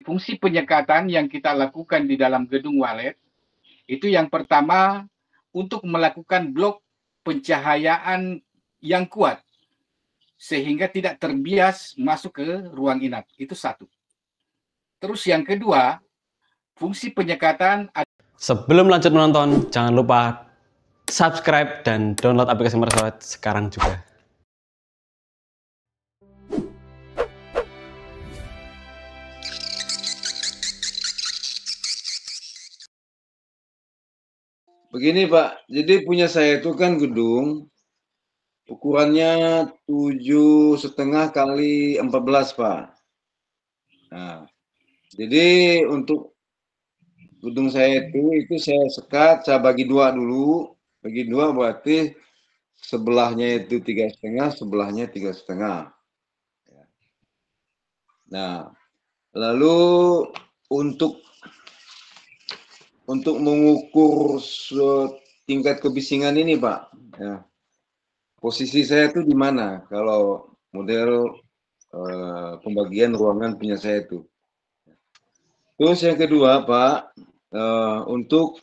Fungsi penyekatan yang kita lakukan di dalam gedung walet, itu yang pertama untuk melakukan blok pencahayaan yang kuat, sehingga tidak terbias masuk ke ruang inap. Itu satu. Terus yang kedua, fungsi penyekatan. Sebelum lanjut menonton, jangan lupa subscribe dan download aplikasi Mersolid sekarang juga. Begini Pak, jadi punya saya itu kan gedung ukurannya 7,5 kali 14 Pak. Nah, jadi untuk gedung saya itu saya sekat, saya bagi dua dulu. Bagi dua berarti sebelahnya itu 3,5, sebelahnya 3,5. Nah, lalu untuk mengukur tingkat kebisingan ini Pak, ya, posisi saya itu di mana kalau model pembagian ruangan punya saya itu. Terus yang kedua Pak, untuk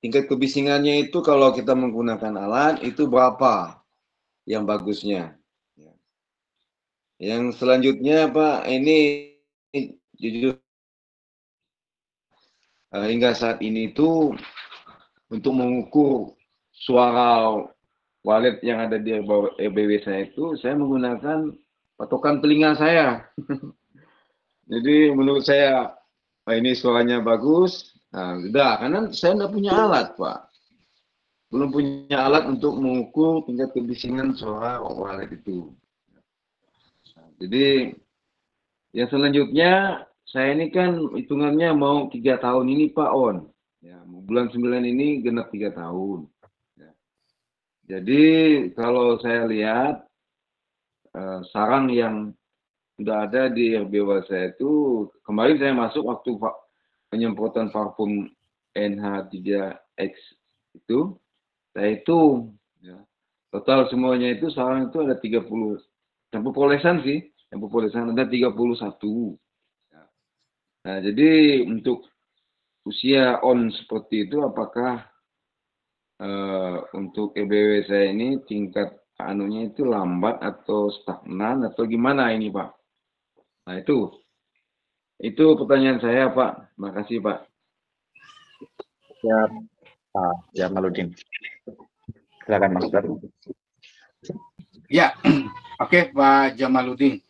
tingkat kebisingannya itu kalau kita menggunakan alat itu berapa yang bagusnya. Yang selanjutnya Pak, ini jujur hingga saat ini itu untuk mengukur suara walet yang ada di EBW saya itu, saya menggunakan patokan telinga saya. Jadi menurut saya, ini suaranya bagus. Nah, udah, karena saya nggak punya alat, Pak. Belum punya alat untuk mengukur tingkat kebisingan suara walet itu. Nah, jadi, yang selanjutnya, saya ini kan hitungannya mau 3 tahun ini, Pak On. Ya, bulan 9 ini genap 3 tahun. Ya. Jadi, kalau saya lihat, sarang yang sudah ada di RBW saya itu, kemarin saya masuk waktu penyemprotan parfum NH3X itu, saya hitung, ya, total semuanya itu sarang itu ada 30, campur polesan sih, campur polesan ada 31. Ya. Nah, jadi untuk usia on seperti itu, apakah untuk EBW saya ini tingkat anunya itu lambat atau stagnan atau gimana ini Pak? Nah itu pertanyaan saya Pak. Makasih Pak. Ya, Pak Jamaluddin. Silakan Mas. Ya, oke Pak Jamaluddin.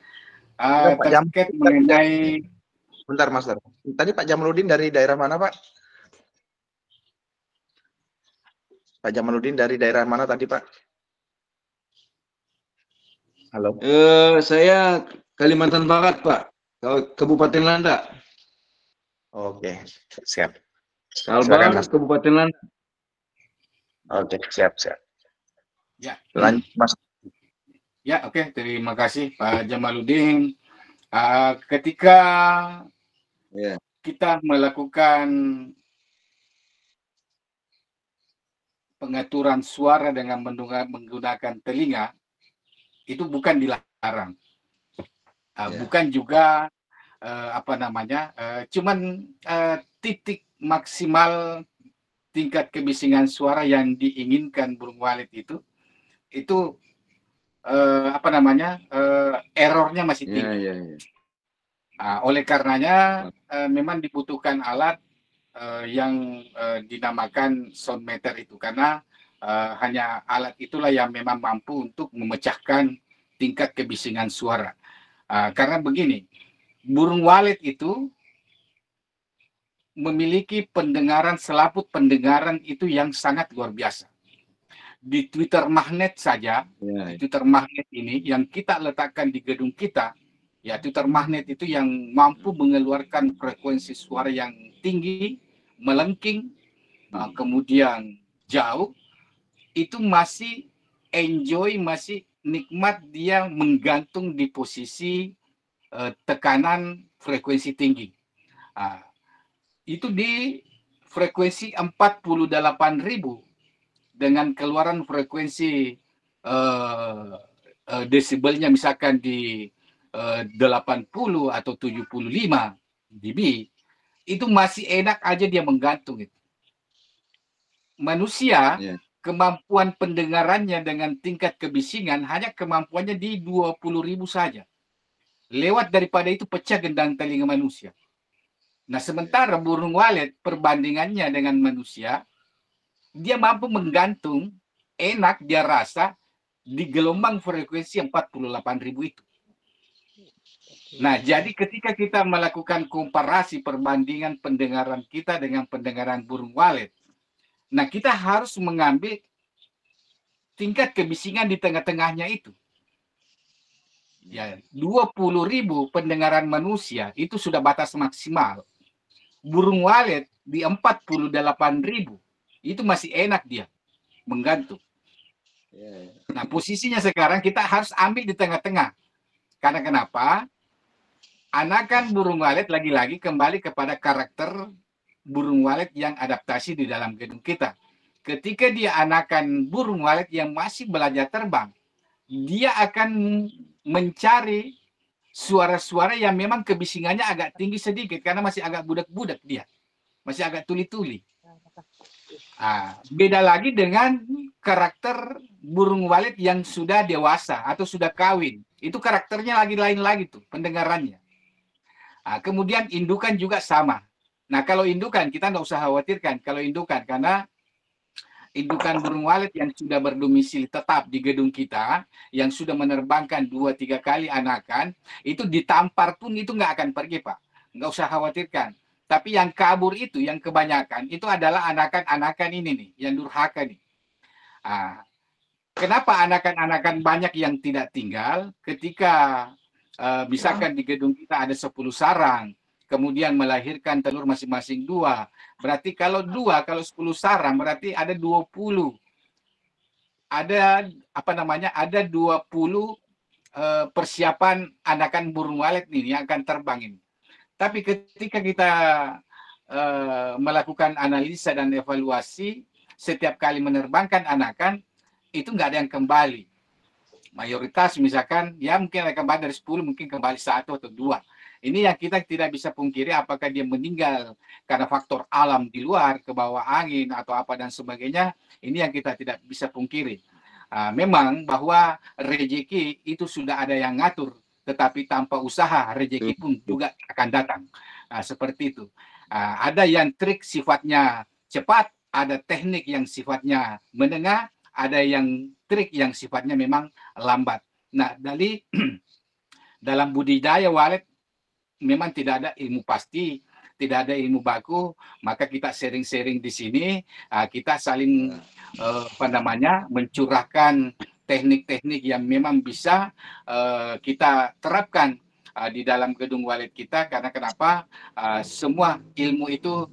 Pak Terkait mengenai. Bentar Mas. Tadi Pak Jamaluddin dari daerah mana Pak? Pak Jamaluddin dari daerah mana tadi Pak? Halo. Saya Kalimantan Barat Pak, Kabupaten Landak. Oke, siap. Kalbar, Kabupaten Landak. Oke, siap. Ya. Lanjut Mas. Ya, oke. Terima kasih Pak Jamaluddin. Ketika kita melakukan pengaturan suara dengan menggunakan telinga, itu bukan dilarang. Bukan juga cuman titik maksimal tingkat kebisingan suara yang diinginkan burung walet itu errornya masih tinggi. Oleh karenanya memang dibutuhkan alat yang dinamakan sound meter itu, karena hanya alat itulah yang memang mampu untuk memecahkan tingkat kebisingan suara. Karena begini, burung walet itu memiliki pendengaran, selaput pendengaran itu yang sangat luar biasa. Di Twitter magnet saja, di Twitter magnet ini yang kita letakkan di gedung kita, ya Twitter magnet itu yang mampu mengeluarkan frekuensi suara yang tinggi, melengking, kemudian jauh, itu masih enjoy, masih nikmat dia menggantung di posisi tekanan frekuensi tinggi. Itu di frekuensi 48.000 dengan keluaran frekuensi desibelnya misalkan di 80 atau 75. dB, itu masih enak aja dia menggantung itu. Manusia, kemampuan pendengarannya dengan tingkat kebisingan hanya kemampuannya di 20.000 saja. Lewat daripada itu pecah gendang telinga manusia. Nah, sementara burung walet perbandingannya dengan manusia, dia mampu menggantung, enak dia rasa di gelombang frekuensi 48.000 itu. Nah, jadi ketika kita melakukan komparasi perbandingan pendengaran kita dengan pendengaran burung walet, nah kita harus mengambil tingkat kebisingan di tengah-tengahnya itu. Ya, 20.000 pendengaran manusia itu sudah batas maksimal. Burung walet di 48.000 itu masih enak dia menggantung. Nah, posisinya sekarang kita harus ambil di tengah-tengah. Karena kenapa? Anakan burung walet lagi-lagi kembali kepada karakter burung walet yang adaptasi di dalam gedung kita. Ketika dia anakan burung walet yang masih belajar terbang, dia akan mencari suara-suara yang memang kebisingannya agak tinggi sedikit karena masih agak budak-budak dia. Masih agak tuli-tuli. Beda lagi dengan karakter burung walet yang sudah dewasa atau sudah kawin. Itu karakternya lagi lain lagi tuh, pendengarannya. Kemudian indukan juga sama. Nah, kalau indukan kita nggak usah khawatirkan kalau indukan, karena indukan burung walet yang sudah berdomisili tetap di gedung kita, yang sudah menerbangkan 2-3 kali anakan, itu ditampar pun itu nggak akan pergi, Pak. Nggak usah khawatirkan. Tapi yang kabur itu, yang kebanyakan, itu adalah anakan-anakan ini nih, yang durhaka nih. Kenapa anakan-anakan banyak yang tidak tinggal? Ketika misalkan di gedung kita ada 10 sarang, kemudian melahirkan telur masing-masing 2. Berarti kalau 10 sarang, berarti ada 20. Ada, ada 20 persiapan anakan burung walet nih yang akan terbang ini. Tapi ketika kita melakukan analisa dan evaluasi, setiap kali menerbangkan anakan, itu nggak ada yang kembali. Mayoritas misalkan, ya mungkin ada kembali dari 10, mungkin kembali 1 atau 2. Ini yang kita tidak bisa pungkiri apakah dia meninggal karena faktor alam di luar, ke bawah angin atau apa dan sebagainya. Ini yang kita tidak bisa pungkiri. Memang bahwa rezeki itu sudah ada yang ngatur, tetapi tanpa usaha rezeki pun juga akan datang. Seperti itu. Ada yang trik sifatnya cepat, ada teknik yang sifatnya menengah, ada yang trik yang sifatnya memang lambat. Nah, dari dalam budidaya walet memang tidak ada ilmu pasti, tidak ada ilmu baku, maka kita sharing-sharing di sini, kita saling mencurahkan teknik-teknik yang memang bisa kita terapkan di dalam gedung walet kita. Karena kenapa? Semua ilmu itu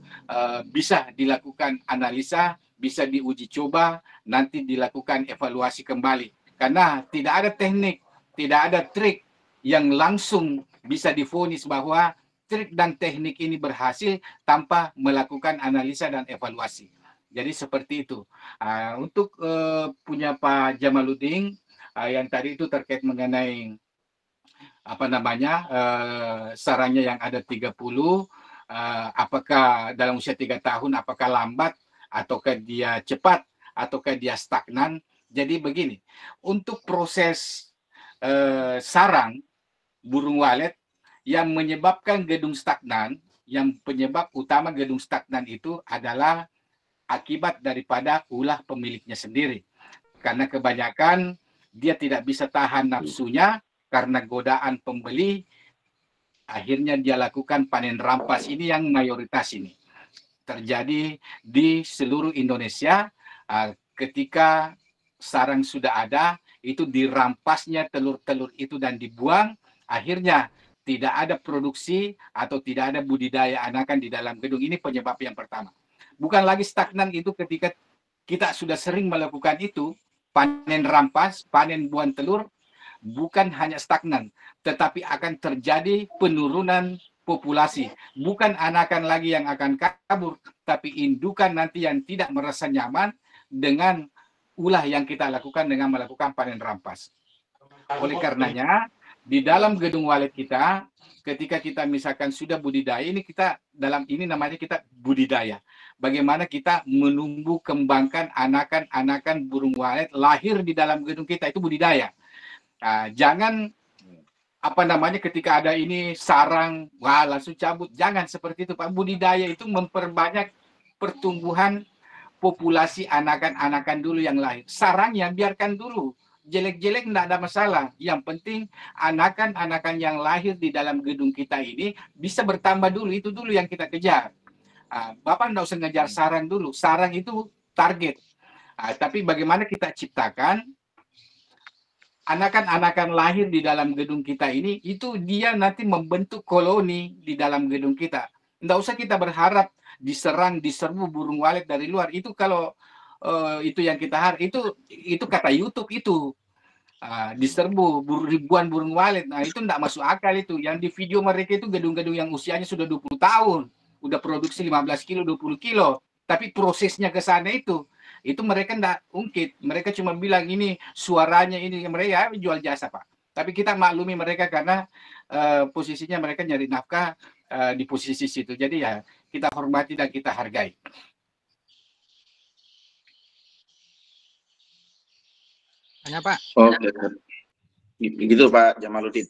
bisa dilakukan analisa, bisa diuji coba, nanti dilakukan evaluasi kembali. Karena tidak ada teknik, tidak ada trik yang langsung bisa divonis bahwa trik dan teknik ini berhasil tanpa melakukan analisa dan evaluasi. Jadi seperti itu. Untuk punya Pak Jamaluddin, yang tadi itu terkait mengenai sarangnya yang ada 30, apakah dalam usia 3 tahun, apakah lambat, ataukah dia cepat, ataukah dia stagnan. Jadi begini, untuk proses sarang burung walet yang menyebabkan gedung stagnan, yang penyebab utama gedung stagnan itu adalah akibat daripada ulah pemiliknya sendiri. Karena kebanyakan dia tidak bisa tahan nafsunya karena godaan pembeli, akhirnya dia lakukan panen rampas. Ini yang mayoritas ini terjadi di seluruh Indonesia. Ketika sarang sudah ada, itu dirampasnya telur-telur itu dan dibuang, akhirnya tidak ada produksi atau tidak ada budidaya anakan di dalam gedung. Ini penyebab yang pertama. Bukan lagi stagnan itu ketika kita sudah sering melakukan itu, panen rampas, panen buah telur, bukan hanya stagnan, tetapi akan terjadi penurunan populasi. Bukan anakan lagi yang akan kabur, tapi indukan nanti yang tidak merasa nyaman dengan ulah yang kita lakukan dengan melakukan panen rampas. Oleh karenanya, Di dalam gedung walet kita, ketika kita misalkan sudah budidaya, ini kita dalam ini namanya kita budidaya. Bagaimana kita menumbuh kembangkan anakan-anakan burung walet lahir di dalam gedung kita, itu budidaya. Jangan apa namanya ketika ada ini sarang, wah langsung cabut. Jangan seperti itu Pak. Budidaya itu memperbanyak pertumbuhan populasi anakan-anakan dulu yang lahir. Sarangnya biarkan dulu. Jelek-jelek tidak ada masalah. Yang penting anakan-anakan yang lahir di dalam gedung kita ini bisa bertambah dulu. Itu dulu yang kita kejar. Bapak tidak usah ngejar sarang dulu. Sarang itu target. Tapi bagaimana kita ciptakan anakan-anakan lahir di dalam gedung kita ini, itu dia nanti membentuk koloni di dalam gedung kita. Tidak usah kita berharap diserbu burung walet dari luar. Itu kalau itu yang kita harap, itu kata YouTube itu. Diserbu ribuan burung walet. Nah, itu tidak masuk akal itu. Yang di video mereka itu gedung-gedung yang usianya sudah 20 tahun. Udah produksi 15 kilo, 20 kilo. Tapi prosesnya ke sana itu mereka tidak ungkit. Mereka cuma bilang ini suaranya ini. Mereka jual jasa Pak. Tapi kita maklumi mereka karena posisinya mereka nyari nafkah di posisi situ. Jadi ya kita hormati dan kita hargai. Tanya Pak. Oke. Begitu Pak Jamaluddin.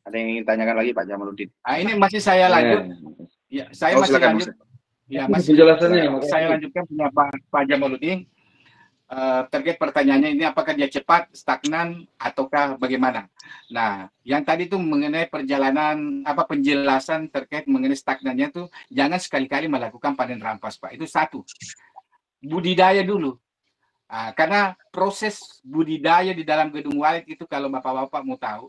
Ada yang ingin tanyakan lagi Pak Jamaluddin? Ini masih saya lanjut. Ya, saya masih silakan, lanjut. Ya, masih saya lanjutkan punya Pak Jamaluddin. Terkait pertanyaannya ini apakah dia cepat, stagnan, ataukah bagaimana? Nah, yang tadi itu mengenai perjalanan penjelasan terkait mengenai stagnannya itu jangan sekali-kali melakukan panen rampas Pak. Itu satu. Budidaya dulu. Karena proses budidaya di dalam gedung walet itu kalau Bapak-Bapak mau tahu,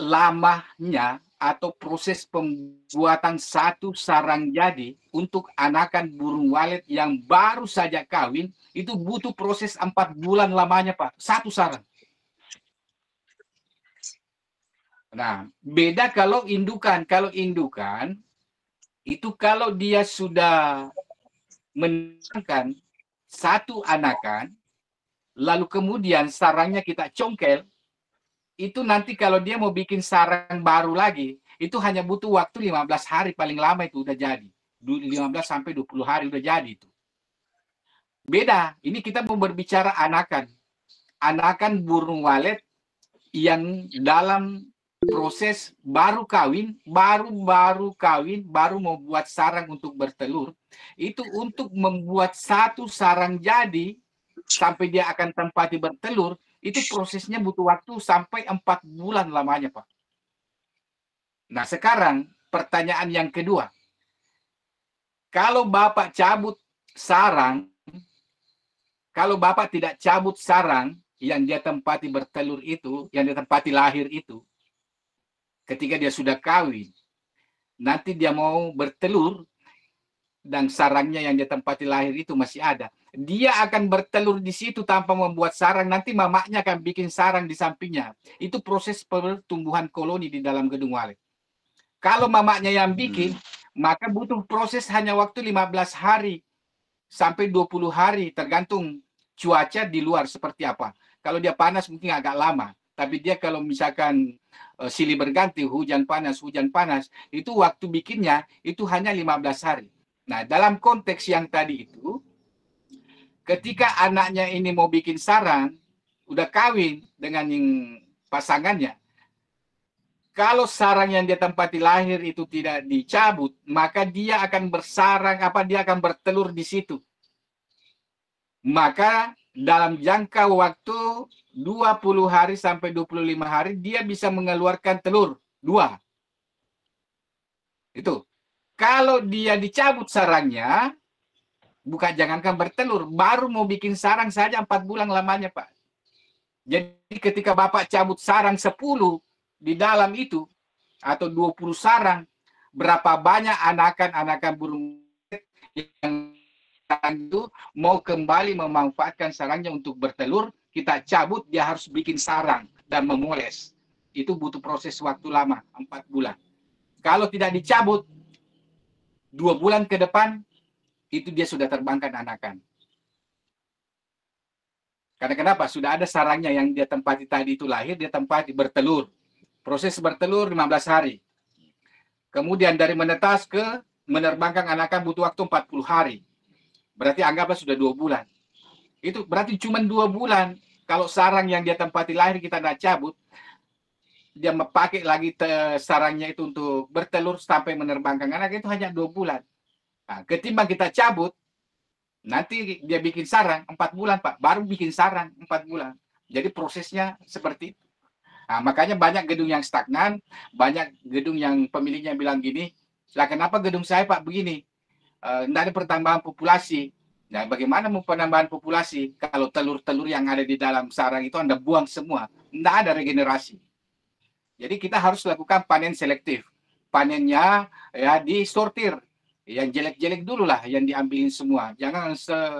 lamanya atau proses pembuatan satu sarang jadi untuk anakan burung walet yang baru saja kawin itu butuh proses 4 bulan lamanya Pak, satu sarang. Nah, beda kalau indukan. Kalau indukan itu kalau dia sudah menangkan satu anakan, lalu kemudian sarangnya kita congkel, itu nanti kalau dia mau bikin sarang baru lagi, itu hanya butuh waktu 15 hari paling lama itu udah jadi. 15 sampai 20 hari udah jadi itu. Beda, ini kita mau berbicara anakan. Anakan burung walet yang dalam proses baru kawin, baru mau buat sarang untuk bertelur, itu untuk membuat satu sarang jadi sampai dia akan tempati bertelur, itu prosesnya butuh waktu sampai 4 bulan lamanya Pak. Nah sekarang pertanyaan yang kedua, kalau Bapak cabut sarang, kalau Bapak tidak cabut sarang yang dia tempati bertelur itu, yang dia tempati lahir itu, ketika dia sudah kawin, nanti dia mau bertelur dan sarangnya yang dia tempati lahir itu masih ada. Dia akan bertelur di situ tanpa membuat sarang. Nanti mamanya akan bikin sarang di sampingnya. Itu proses pertumbuhan koloni di dalam gedung walet. Kalau mamanya yang bikin, maka butuh proses hanya waktu 15 hari sampai 20 hari tergantung cuaca di luar seperti apa. Kalau dia panas mungkin agak lama. Tapi dia kalau misalkan silih berganti, hujan panas, itu waktu bikinnya itu hanya 15 hari. Nah, dalam konteks yang tadi itu, ketika anaknya ini mau bikin sarang, udah kawin dengan yang pasangannya, kalau sarang yang dia tempati lahir itu tidak dicabut, maka dia akan bersarang, dia akan bertelur di situ. Maka dalam jangka waktu 20 hari sampai 25 hari dia bisa mengeluarkan telur 2. Itu. Kalau dia dicabut sarangnya, jangankan bertelur, baru mau bikin sarang saja 4 bulan lamanya Pak. Jadi ketika Bapak cabut sarang 10 di dalam itu, atau 20 sarang, berapa banyak anakan-anakan burung yang itu mau kembali memanfaatkan sarangnya untuk bertelur, kita cabut, dia harus bikin sarang dan memoles. Itu butuh proses waktu lama, 4 bulan. Kalau tidak dicabut, 2 bulan ke depan, itu dia sudah terbangkan anakan. Karena kenapa? Sudah ada sarangnya yang dia tempati tadi itu lahir, dia tempati bertelur. Proses bertelur 15 hari. Kemudian dari menetas ke menerbangkan anakan butuh waktu 40 hari. Berarti anggaplah sudah 2 bulan. Itu berarti cuma 2 bulan. Kalau sarang yang dia tempati lahir kita tidak cabut, dia memakai lagi sarangnya itu untuk bertelur sampai menerbangkan anak itu hanya 2 bulan. Nah, ketimbang kita cabut, nanti dia bikin sarang 4 bulan, Pak. Baru bikin sarang 4 bulan. Jadi prosesnya seperti itu. Nah, makanya banyak gedung yang stagnan, banyak gedung yang pemiliknya bilang gini, lah kenapa gedung saya Pak begini? Tidak ada pertambahan populasi. Nah, bagaimana mau penambahan populasi kalau telur-telur yang ada di dalam sarang itu Anda buang semua? Tidak ada regenerasi. Jadi kita harus lakukan panen selektif. Panennya ya disortir. Yang jelek-jelek dulu lah yang diambilin semua. Jangan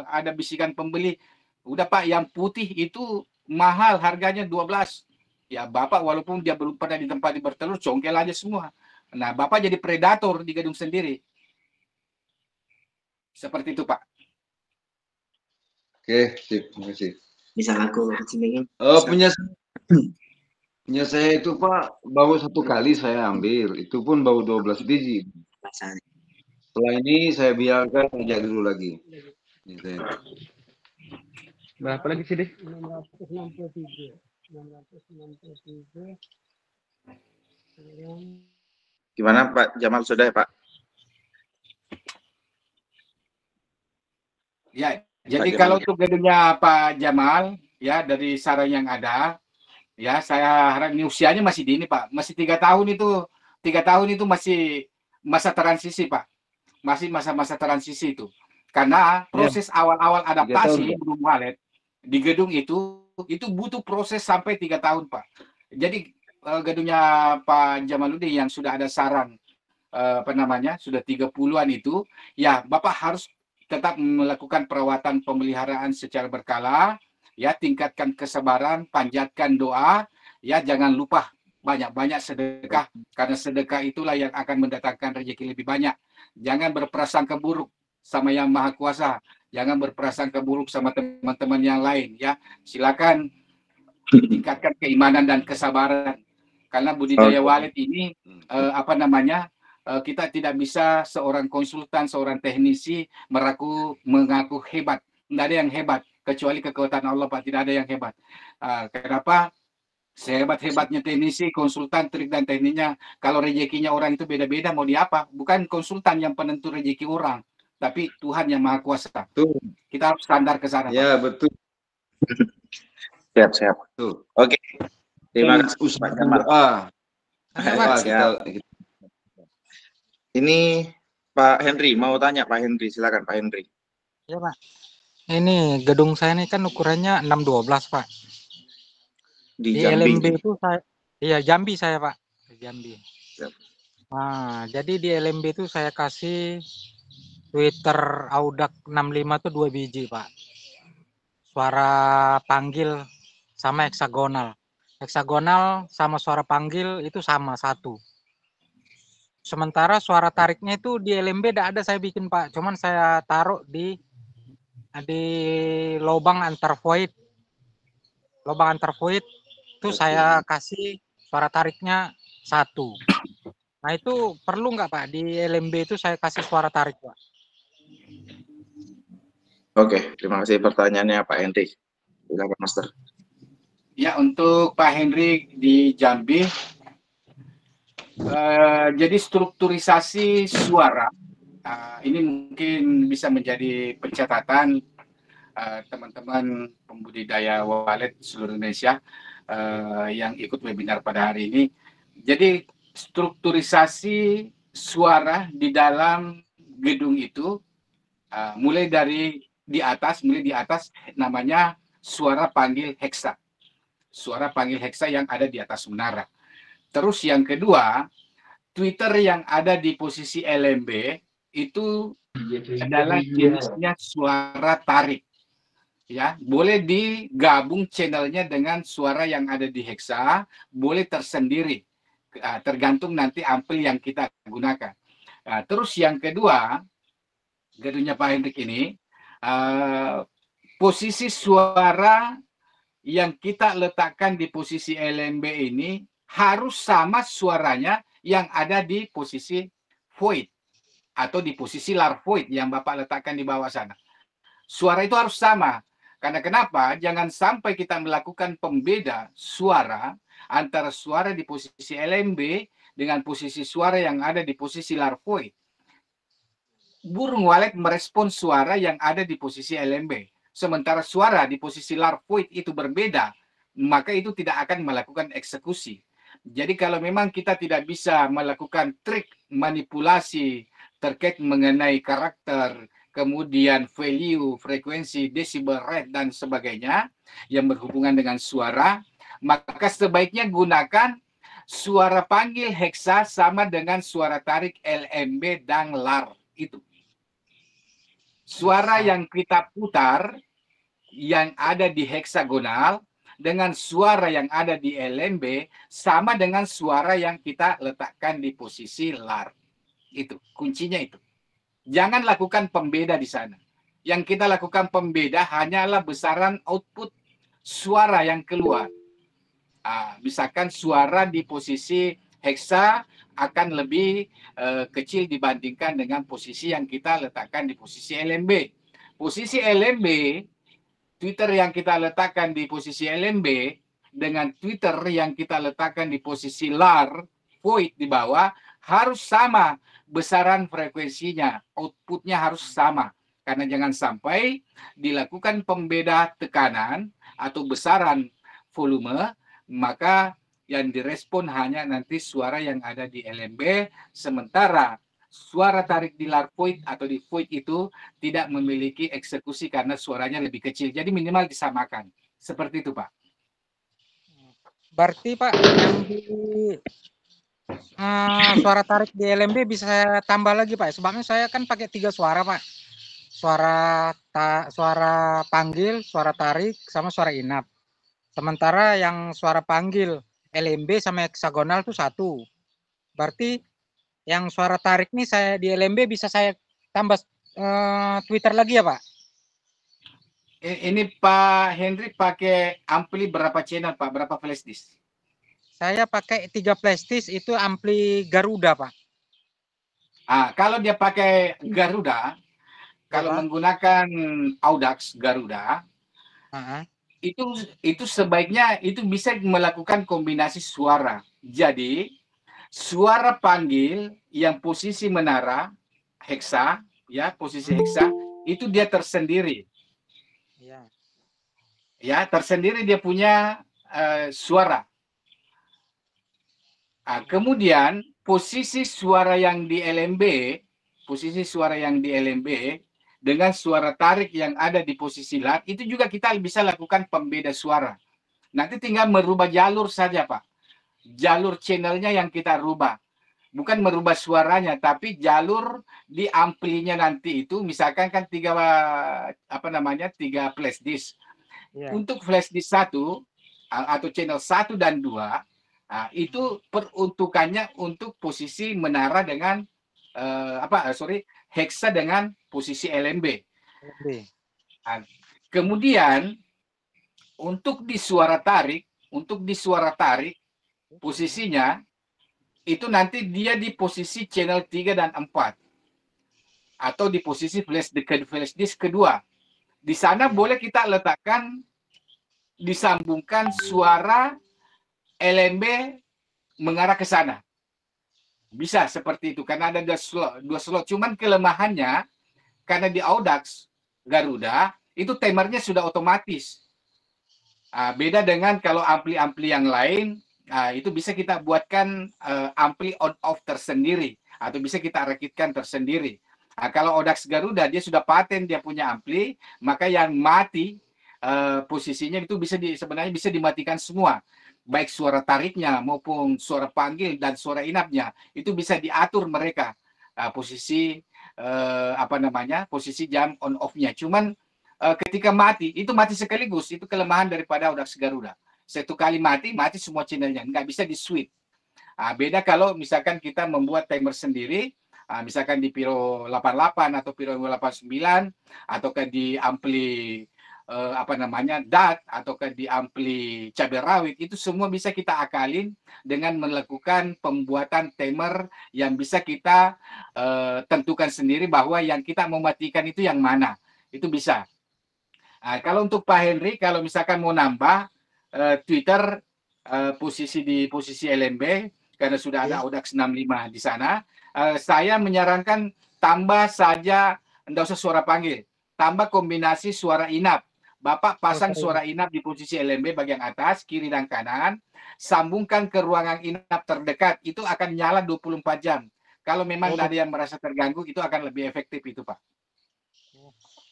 ada bisikan pembeli, udah Pak yang putih itu mahal harganya 12. Ya Bapak walaupun dia belum pernah di tempat bertelur, congkel aja semua. Nah Bapak jadi predator di gedung sendiri. Seperti itu Pak. Oke, sip, terima kasih. Bisa aku punya saya itu Pak, baru 1 kali saya ambil, itu pun baru 12 biji. Setelah ini saya biarkan aja dulu lagi. Ini saya. Berapa lagi sih deh? 663. Gimana Pak Jamal, sudah ya Pak? Ya, jadi kalau untuk gedungnya Pak Jamal, ya dari saran yang ada, ya saya harap ini usianya masih dini Pak, masih 3 tahun itu, 3 tahun itu masih masa transisi Pak, masih masa-masa transisi itu, karena proses awal-awal adaptasi burung walet di gedung itu butuh proses sampai 3 tahun Pak. Jadi gedungnya Pak Jamaluddin yang sudah ada sarang sudah 30-an itu, ya Bapak harus tetap melakukan perawatan pemeliharaan secara berkala, ya tingkatkan kesabaran, panjatkan doa, ya jangan lupa banyak-banyak sedekah, karena sedekah itulah yang akan mendatangkan rezeki lebih banyak. Jangan berprasangka buruk sama Yang Maha Kuasa, jangan berprasangka buruk sama teman-teman yang lain, ya. Silakan tingkatkan keimanan dan kesabaran, karena budidaya walet ini kita tidak bisa seorang konsultan, seorang teknisi mengaku hebat. Tidak ada yang hebat kecuali kekuatan Allah Pak, tidak ada yang hebat. Kenapa? Sehebat-hebatnya teknisi, konsultan, trik dan tekniknya, kalau rezekinya orang itu beda-beda, mau di apa? Bukan konsultan yang penentu rezeki orang, tapi Tuhan yang Maha Kuasa. Betul. Kita harus standar ke sana. Ya, Pak. Betul. Siap. Oke. Terima kasih Pak Jamal. Ini Pak Henry mau tanya, Pak Henry, silakan Pak Henry. Ya Pak. Ini gedung saya ini kan ukurannya 612 Pak. Di LMB itu saya, iya Jambi saya Pak, Jambi. Siap. Nah, jadi di LMB itu saya kasih Twitter Audak 65 tuh 2 biji Pak. Suara panggil sama heksagonal. Heksagonal sama suara panggil itu sama 1. Sementara suara tariknya itu di LMB tidak ada saya bikin Pak, cuman saya taruh di lubang antar void. Lubang antar void itu saya kasih suara tariknya 1. Nah itu perlu nggak Pak di LMB itu saya kasih suara tarik Pak? Oke, terima kasih pertanyaannya Pak Henry. Silakan Master. Ya, untuk Pak Henry di Jambi, jadi strukturisasi suara ini mungkin bisa menjadi pencatatan teman-teman pembudidaya walet seluruh Indonesia yang ikut webinar pada hari ini. Jadi strukturisasi suara di dalam gedung itu mulai di atas namanya suara panggil heksa. Suara panggil heksa yang ada di atas menara. Terus yang kedua, Twitter yang ada di posisi LMB itu adalah jenisnya suara tarik. Ya, boleh digabung channelnya dengan suara yang ada di heksa, boleh tersendiri, tergantung nanti ampli yang kita gunakan. Terus yang kedua, gedungnya Pak Hendrik ini, posisi suara yang kita letakkan di posisi LMB ini harus sama suaranya yang ada di posisi void atau di posisi larvoid yang Bapak letakkan di bawah sana. Suara itu harus sama. Karena kenapa? Jangan sampai kita melakukan pembeda suara antara suara di posisi LMB dengan posisi suara yang ada di posisi larvoid. Burung walet merespon suara yang ada di posisi LMB. Sementara suara di posisi larvoid itu berbeda, maka itu tidak akan melakukan eksekusi. Jadi kalau memang kita tidak bisa melakukan trik manipulasi terkait mengenai karakter, kemudian value, frekuensi, desibel rate, dan sebagainya yang berhubungan dengan suara, maka sebaiknya gunakan suara panggil heksa sama dengan suara tarik LMB dan lar. Itu. Suara yang kita putar yang ada di heksagonal dengan suara yang ada di LMB sama dengan suara yang kita letakkan di posisi lar. Itu, kuncinya itu. Jangan lakukan pembeda di sana. Yang kita lakukan pembeda hanyalah besaran output suara yang keluar. Misalkan suara di posisi heksa akan lebih kecil dibandingkan dengan posisi yang kita letakkan di posisi LMB. Posisi LMB, Twitter yang kita letakkan di posisi LMB dengan Twitter yang kita letakkan di posisi lar, void di bawah, harus sama besaran frekuensinya, outputnya harus sama. Karena jangan sampai dilakukan pembeda tekanan atau besaran volume, maka yang direspon hanya nanti suara yang ada di LMB, sementara suara tarik di lar void atau di void itu tidak memiliki eksekusi karena suaranya lebih kecil. Jadi minimal disamakan. Seperti itu, Pak. Berarti Pak, yang di suara tarik di LMB bisa saya tambah lagi Pak. Sebabnya saya kan pakai 3 suara Pak. Suara panggil, suara tarik, sama suara inap. Sementara yang suara panggil LMB sama heksagonal itu 1. Berarti yang suara tarik nih saya di LMB bisa saya tambah Twitter lagi ya Pak? Ini Pak Hendrik pakai ampli berapa channel Pak? Berapa flash disk? Saya pakai 3 flash disk, itu ampli Garuda Pak. Kalau dia pakai Garuda, kalau menggunakan Audax Garuda, itu sebaiknya itu bisa melakukan kombinasi suara. Jadi suara panggil yang posisi menara heksa, ya posisi heksa itu dia tersendiri. Ya tersendiri dia punya suara. Kemudian posisi suara yang di LMB, dengan suara tarik yang ada di posisi lar, itu juga kita bisa lakukan pembeda suara. Nanti tinggal merubah jalur saja Pak. Jalur channelnya yang kita rubah. Bukan merubah suaranya, tapi jalur di amplinya nanti itu, misalkan kan 3 flash disk. Untuk flash disk 1 atau channel 1 dan 2, itu peruntukannya untuk posisi menara dengan heksa dengan posisi LMB. Kemudian untuk di suara tarik, posisinya itu nanti dia di posisi channel 3 dan 4 atau di posisi flash disk kedua. Di sana boleh kita letakkan disambungkan suara LMB mengarah ke sana. Bisa seperti itu karena ada 2 slot. Cuman kelemahannya karena di Audax Garuda itu timernya sudah otomatis. Beda dengan kalau ampli-ampli yang lain, itu bisa kita buatkan ampli on off tersendiri atau bisa kita rakitkan tersendiri. Kalau Audax Garuda dia sudah paten, dia punya ampli, maka yang mati posisinya itu sebenarnya bisa dimatikan semua. Baik suara tariknya maupun suara panggil dan suara inapnya itu bisa diatur mereka posisi posisi jam on off-nya. Cuman ketika mati itu mati sekaligus, itu kelemahan daripada Audax Garuda. Satu kali mati semua channelnya, nggak bisa di switch. Beda kalau misalkan kita membuat timer sendiri, misalkan di Piro 88 atau Piro 89 ataukah di ampli DAT atau di ampli cabai rawit, itu semua bisa kita akalin dengan melakukan pembuatan timer yang bisa kita tentukan sendiri bahwa yang kita mau matikan itu yang mana, itu bisa. Kalau untuk Pak Henry, kalau misalkan mau nambah Twitter di posisi LMB karena sudah ada Audax 65 di sana, saya menyarankan tambah saja, enggak usah suara panggil, tambah kombinasi suara inap. Bapak pasang suara inap di posisi LMB bagian atas, kiri dan kanan, sambungkan ke ruangan inap terdekat, itu akan nyala 24 jam. Kalau memang ada yang merasa terganggu, itu akan lebih efektif itu, Pak.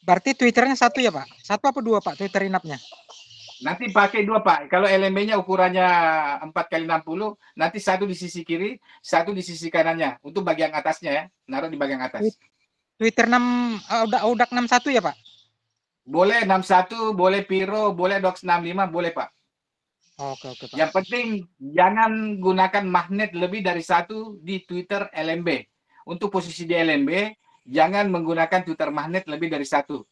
Berarti Twitternya satu ya, Pak? Satu apa dua, Pak, Twitter inapnya? Nanti pakai dua, Pak. Kalau LMB-nya ukurannya 4x60, nanti satu di sisi kiri, satu di sisi kanannya. Untuk bagian atasnya ya, naruh di bagian atas. Twitter Audax 61 ya, Pak? Boleh 61, boleh Piro, boleh Dox 65, boleh, Pak. Oke, Pak. Yang penting jangan gunakan magnet lebih dari satu di Twitter LMB. Untuk posisi di LMB, jangan menggunakan Twitter magnet lebih dari satu.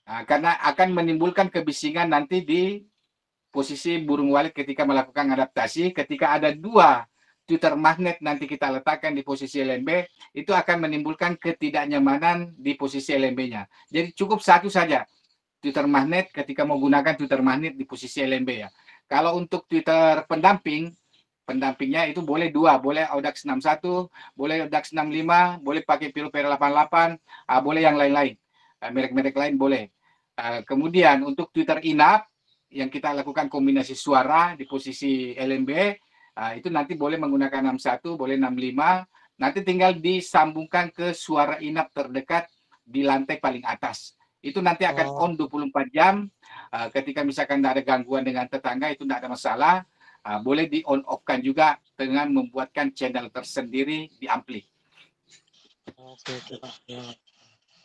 Karena akan menimbulkan kebisingan nanti di posisi burung walet ketika melakukan adaptasi. Ketika ada dua Twitter magnet nanti kita letakkan di posisi LMB, itu akan menimbulkan ketidaknyamanan di posisi LMB-nya. Jadi cukup satu saja Twitter magnet ketika mau gunakan Twitter magnet di posisi LMB ya. Kalau untuk Twitter pendampingnya itu boleh dua, boleh Audax 61, boleh Audax 65, boleh pakai Piro 88, boleh yang lain-lain, merek-merek lain boleh. Kemudian untuk Twitter inap yang kita lakukan kombinasi suara di posisi LMB, itu nanti boleh menggunakan 61, boleh 65, nanti tinggal disambungkan ke suara inap terdekat di lantai paling atas. Itu nanti akan on 24 jam. Ketika misalkan tidak ada gangguan dengan tetangga, itu tidak ada masalah. Boleh di on off-kan juga dengan membuatkan channel tersendiri di ampli. Oke, Pak. Ya.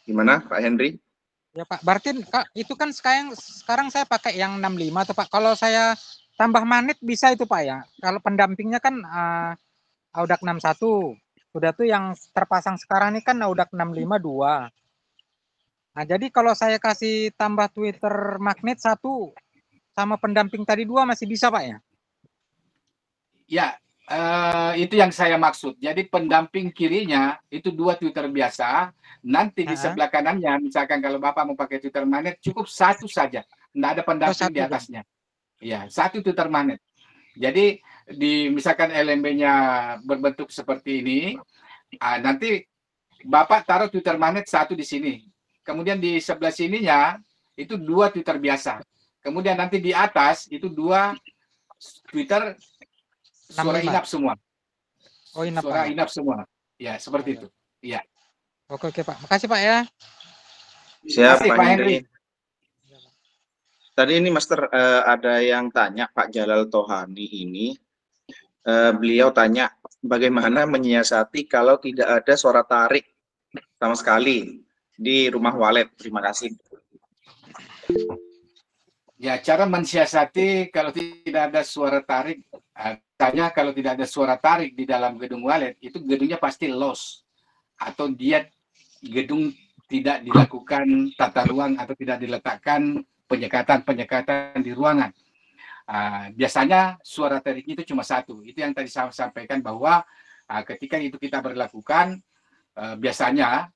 Gimana, Pak Henry? Ya, Pak. Berarti itu kan sekarang saya pakai yang 65 tuh, Pak. Kalau saya tambah magnet bisa itu, Pak ya. Kalau pendampingnya kan Audax 61. Sudah tuh yang terpasang sekarang ini kan Audax 65 2. Nah, jadi kalau saya kasih tambah Twitter magnet 1 sama pendamping tadi 2 masih bisa, Pak ya? Ya, itu yang saya maksud. Jadi pendamping kirinya itu 2 Twitter biasa. Nanti di sebelah kanannya, misalkan kalau Bapak mau pakai Twitter magnet, cukup satu saja. Tidak ada pendamping di atasnya. Ya, 1 Twitter magnet. Jadi misalkan LMB-nya berbentuk seperti ini, nanti Bapak taruh Twitter magnet 1 di sini. Kemudian di sebelah sininya itu 2 Twitter biasa. Kemudian nanti di atas itu 2 Twitter suara inap semua. Oh, inap. Suara inap semua. Ya, seperti itu. Iya. Oke, Pak. Makasih, Pak ya. Siap, Pak Henry. Tadi ini Master ada yang tanya Pak Jalal Tohani ini. Beliau tanya bagaimana menyiasati kalau tidak ada suara tarik sama sekali di rumah walet. Terima kasih. Ya, cara mensiasati kalau tidak ada suara tarik, tanya kalau tidak ada suara tarik di dalam gedung walet, itu gedungnya pasti lost. Atau dia gedung tidak dilakukan tata ruang atau tidak diletakkan penyekatan di ruangan. Biasanya suara tarik itu cuma 1. Itu yang tadi saya sampaikan bahwa ketika itu kita berlakukan, biasanya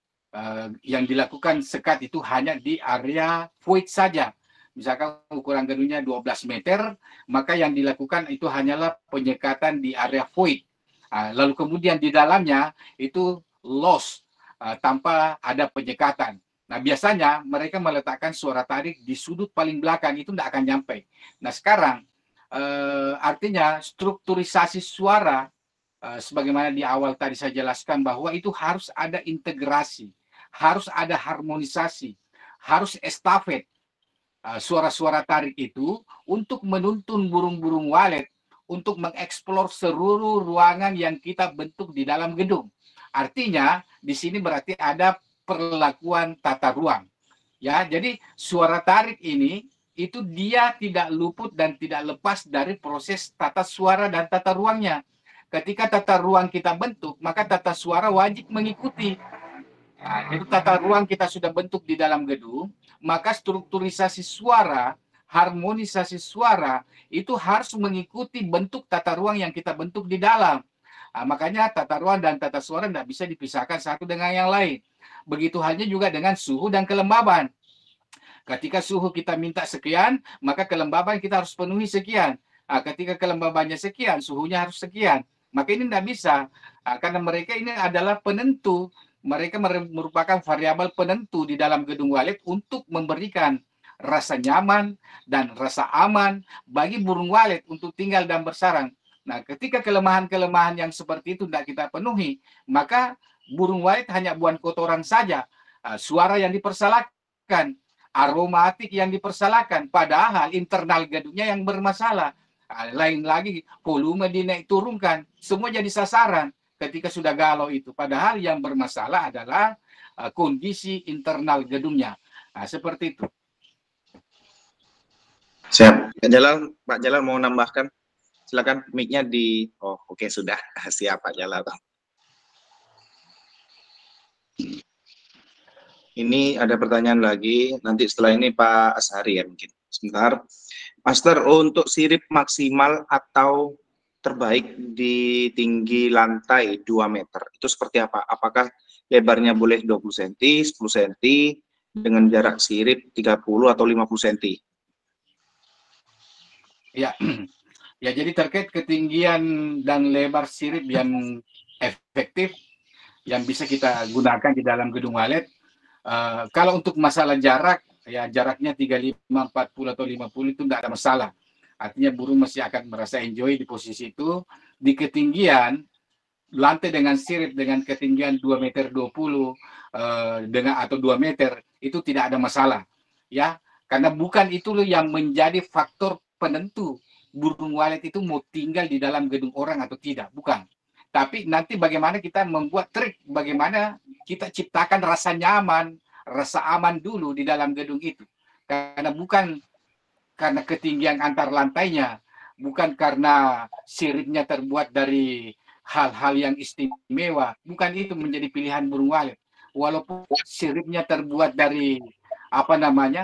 yang dilakukan sekat itu hanya di area void saja. Misalkan ukuran gedungnya 12 meter, maka yang dilakukan itu hanyalah penyekatan di area void. Lalu kemudian di dalamnya itu lost, tanpa ada penyekatan. Nah, biasanya mereka meletakkan suara tarik di sudut paling belakang, itu tidak akan nyampe. Nah, sekarang artinya strukturisasi suara, sebagaimana di awal tadi saya jelaskan bahwa itu harus ada integrasi, harus ada harmonisasi, harus estafet. Suara-suara tarik itu untuk menuntun burung-burung walet untuk mengeksplor seluruh ruangan yang kita bentuk di dalam gedung. Artinya di sini berarti ada perlakuan tata ruang. Ya, jadi suara tarik ini itu dia tidak luput dan tidak lepas dari proses tata suara dan tata ruangnya. Ketika tata ruang kita bentuk, maka tata suara wajib mengikuti. Nah, jadi tata ruang kita sudah bentuk di dalam gedung, maka strukturisasi suara, harmonisasi suara itu harus mengikuti bentuk tata ruang yang kita bentuk di dalam. Nah, makanya tata ruang dan tata suara tidak bisa dipisahkan satu dengan yang lain. Begitu halnya juga dengan suhu dan kelembaban. Ketika suhu kita minta sekian, maka kelembaban kita harus penuhi sekian. Nah, ketika kelembabannya sekian, suhunya harus sekian. Maka ini tidak bisa, karena mereka ini adalah penentu. Mereka merupakan variabel penentu di dalam gedung walet untuk memberikan rasa nyaman dan rasa aman bagi burung walet untuk tinggal dan bersarang. Nah, ketika kelemahan-kelemahan yang seperti itu tidak kita penuhi, maka burung walet hanya buang kotoran saja. Suara yang dipersalahkan, aromatik yang dipersalahkan, padahal internal gedungnya yang bermasalah. Lain lagi, volume dinaik turunkan, semua jadi sasaran ketika sudah galau itu. Padahal yang bermasalah adalah kondisi internal gedungnya. Nah, seperti itu. Siap. Pak Jalal mau nambahkan? Silakan mic-nya di... Oh, oke, sudah. Siap, Pak Jalal. Ini ada pertanyaan lagi, nanti setelah ini Pak Ashari ya mungkin. Sebentar. Master, untuk sirip maksimal atau terbaik di tinggi lantai 2 meter, itu seperti apa? Apakah lebarnya boleh 20 cm, 10 cm, dengan jarak sirip 30 atau 50 cm? Ya, ya jadi terkait ketinggian dan lebar sirip yang efektif, yang bisa kita gunakan di dalam gedung walet, kalau untuk masalah jarak, ya jaraknya 35, 40 atau 50 itu tidak ada masalah. Artinya burung masih akan merasa enjoy di posisi itu. Di ketinggian lantai dengan sirip dengan ketinggian 2,20 meter dengan atau 2 meter itu tidak ada masalah. Ya, karena bukan itu yang menjadi faktor penentu burung walet itu mau tinggal di dalam gedung orang atau tidak, bukan. Tapi nanti bagaimana kita membuat trik, bagaimana kita ciptakan rasa nyaman, rasa aman dulu di dalam gedung itu. Karena bukan karena ketinggian antar lantainya, bukan karena siripnya terbuat dari hal-hal yang istimewa, bukan itu menjadi pilihan burung walet. Walaupun siripnya terbuat dari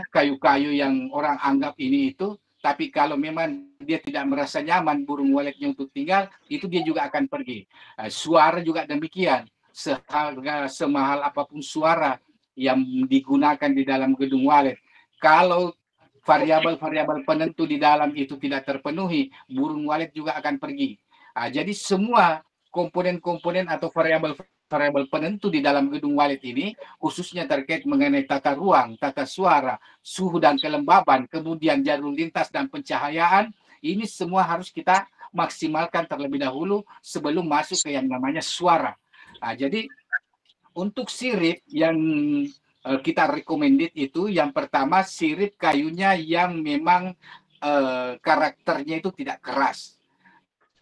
kayu-kayu yang orang anggap ini itu, tapi kalau memang dia tidak merasa nyaman burung waletnya untuk tinggal, itu dia juga akan pergi. Suara juga demikian, semahal apapun suara yang digunakan di dalam gedung walet, kalau variabel-variabel penentu di dalam itu tidak terpenuhi, burung walet juga akan pergi. Jadi semua komponen-komponen atau variabel penentu di dalam gedung walet ini, khususnya terkait mengenai tata ruang, tata suara, suhu dan kelembaban, kemudian jalur lintas dan pencahayaan, ini semua harus kita maksimalkan terlebih dahulu sebelum masuk ke yang namanya suara. Jadi untuk sirip yang kita recommended itu, yang pertama sirip kayunya yang memang karakternya itu tidak keras.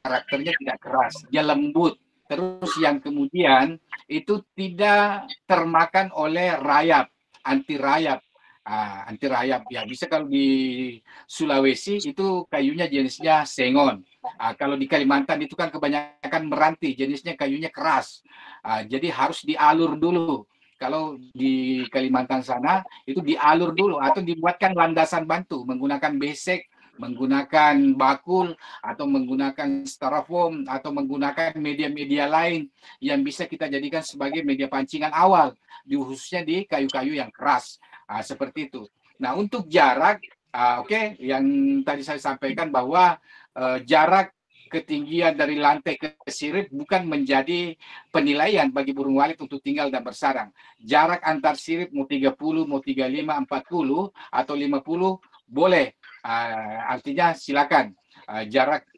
Karakternya tidak keras, dia lembut. Terus yang kemudian itu tidak termakan oleh rayap, anti rayap. Anti rayap ya, bisa kalau di Sulawesi itu kayunya jenisnya sengon. Kalau di Kalimantan itu kan kebanyakan meranti, jenisnya kayunya keras. Jadi harus dialur dulu. Kalau di Kalimantan sana itu dialur dulu atau dibuatkan landasan bantu menggunakan besek, menggunakan bakul atau menggunakan styrofoam atau menggunakan media-media lain yang bisa kita jadikan sebagai media pancingan awal, khususnya di kayu-kayu yang keras. Seperti itu. Nah, untuk jarak, yang tadi saya sampaikan bahwa jarak ketinggian dari lantai ke sirip bukan menjadi penilaian bagi burung walet untuk tinggal dan bersarang. Jarak antar sirip mau 30, mau 35, 40 atau 50 boleh. Artinya silakan. Jarak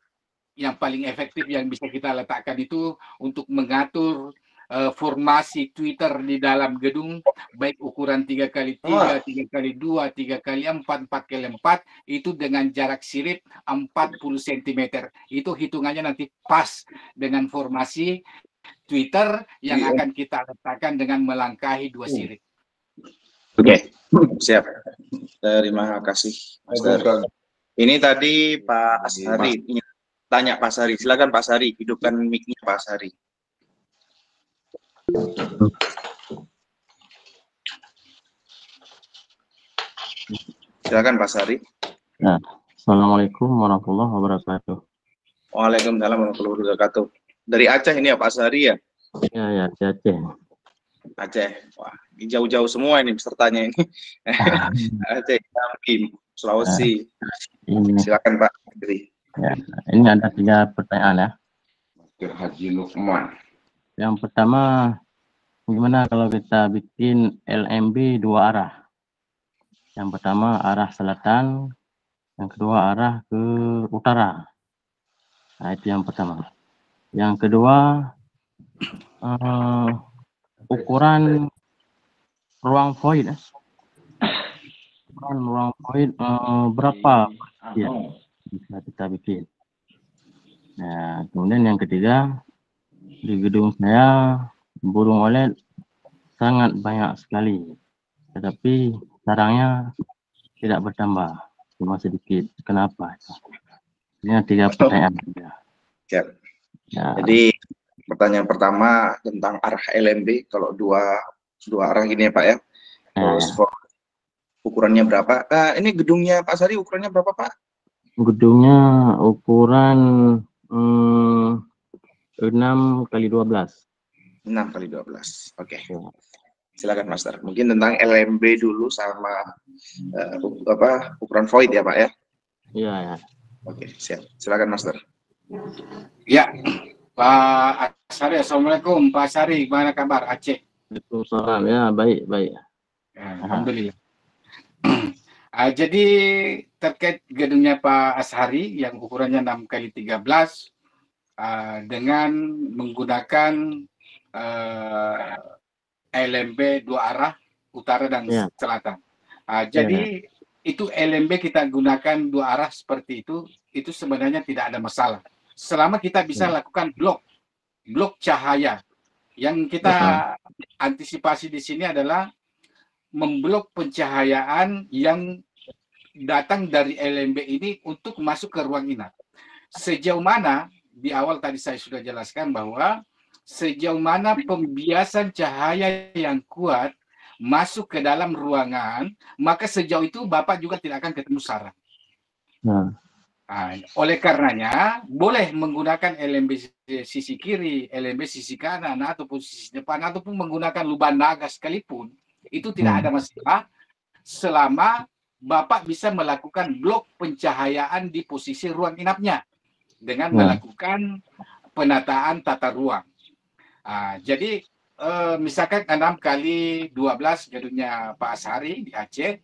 yang paling efektif yang bisa kita letakkan itu untuk mengatur formasi Twitter di dalam gedung, baik ukuran 3x3, 3x2, 3x4, 4x4, itu dengan jarak sirip 40 cm. Itu hitungannya nanti pas dengan formasi Twitter yang akan kita letakkan dengan melangkahi 2 sirip. Oke, siap. Terima kasih, Master. Ini tadi Pak Ashari tanya Pak Ashari. Silakan Pak Ashari, hidupkan mic-nya Pak Ashari. Silakan Pak Sari. Nah, Assalamualaikum warahmatullahi wabarakatuh. Waalaikumsalam warahmatullahi wabarakatuh. Dari Aceh ini ya Pak Sari ya? Ya, di Aceh. Aceh. Wah, jauh-jauh semua ini pesertanya ini. Aceh, Jambi, Sulawesi. Silakan Pak. Ya, ini ada 3 pertanyaan ya. Haji Lukman. Yang pertama, gimana kalau kita bikin LMB 2 arah? Yang pertama arah selatan, yang kedua arah ke utara. Nah, itu yang pertama. Yang kedua, ukuran ruang void. Ukuran ruang void berapa ya bisa kita bikin. Nah, kemudian yang ketiga, di gedung saya burung walet sangat banyak sekali, tetapi sarangnya tidak bertambah, cuma sedikit. Kenapa? Ini 3 pertanyaan. Ya. Jadi pertanyaan pertama tentang arah LMB, kalau dua arah gini ya Pak ya. Terus ukurannya berapa? Ini gedungnya Pak Sari ukurannya berapa Pak? Gedungnya ukuran 6x12. 6x12. Oke. Silakan Master. Mungkin tentang LMB dulu sama ukuran void ya Pak ya? Iya ya. Oke, siap. Silakan Master. Ya, Pak Asari, Assalamualaikum. Pak Asari, gimana kabar Aceh? Waalaikumsalam. Ya, baik. Ya, alhamdulillah. Jadi terkait gedungnya Pak Ashari yang ukurannya 6x13 dengan menggunakan LMB 2 arah utara dan selatan. Jadi itu LMB kita gunakan 2 arah seperti itu sebenarnya tidak ada masalah. Selama kita bisa lakukan blok cahaya. Yang kita antisipasi di sini adalah memblok pencahayaan yang datang dari LMB ini untuk masuk ke ruang inap. Sejauh mana, di awal tadi saya sudah jelaskan bahwa sejauh mana pembiasan cahaya yang kuat masuk ke dalam ruangan, maka sejauh itu Bapak juga tidak akan ketemu sarang. Oleh karenanya, boleh menggunakan LMB sisi kiri, LMB sisi kanan, ataupun sisi depan, ataupun menggunakan lubang naga sekalipun, itu tidak ada masalah selama Bapak bisa melakukan blok pencahayaan di posisi ruang inapnya dengan melakukan penataan tata ruang. Jadi misalkan 6x12 gedungnya Pak Ashari di Aceh,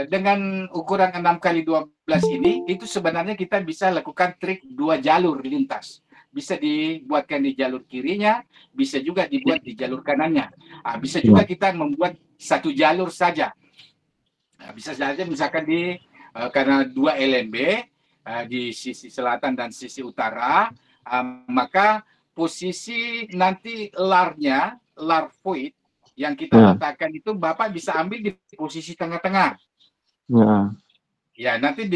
dengan ukuran 6x12 ini, itu sebenarnya kita bisa lakukan trik 2 jalur lintas. Bisa dibuatkan di jalur kirinya, bisa juga dibuat di jalur kanannya. Bisa juga kita membuat 1 jalur saja. Bisa saja misalkan karena 2 LMB di sisi selatan dan sisi utara, maka posisi nanti larnya, lar void yang kita letakkan itu Bapak bisa ambil di posisi tengah-tengah. Ya, nanti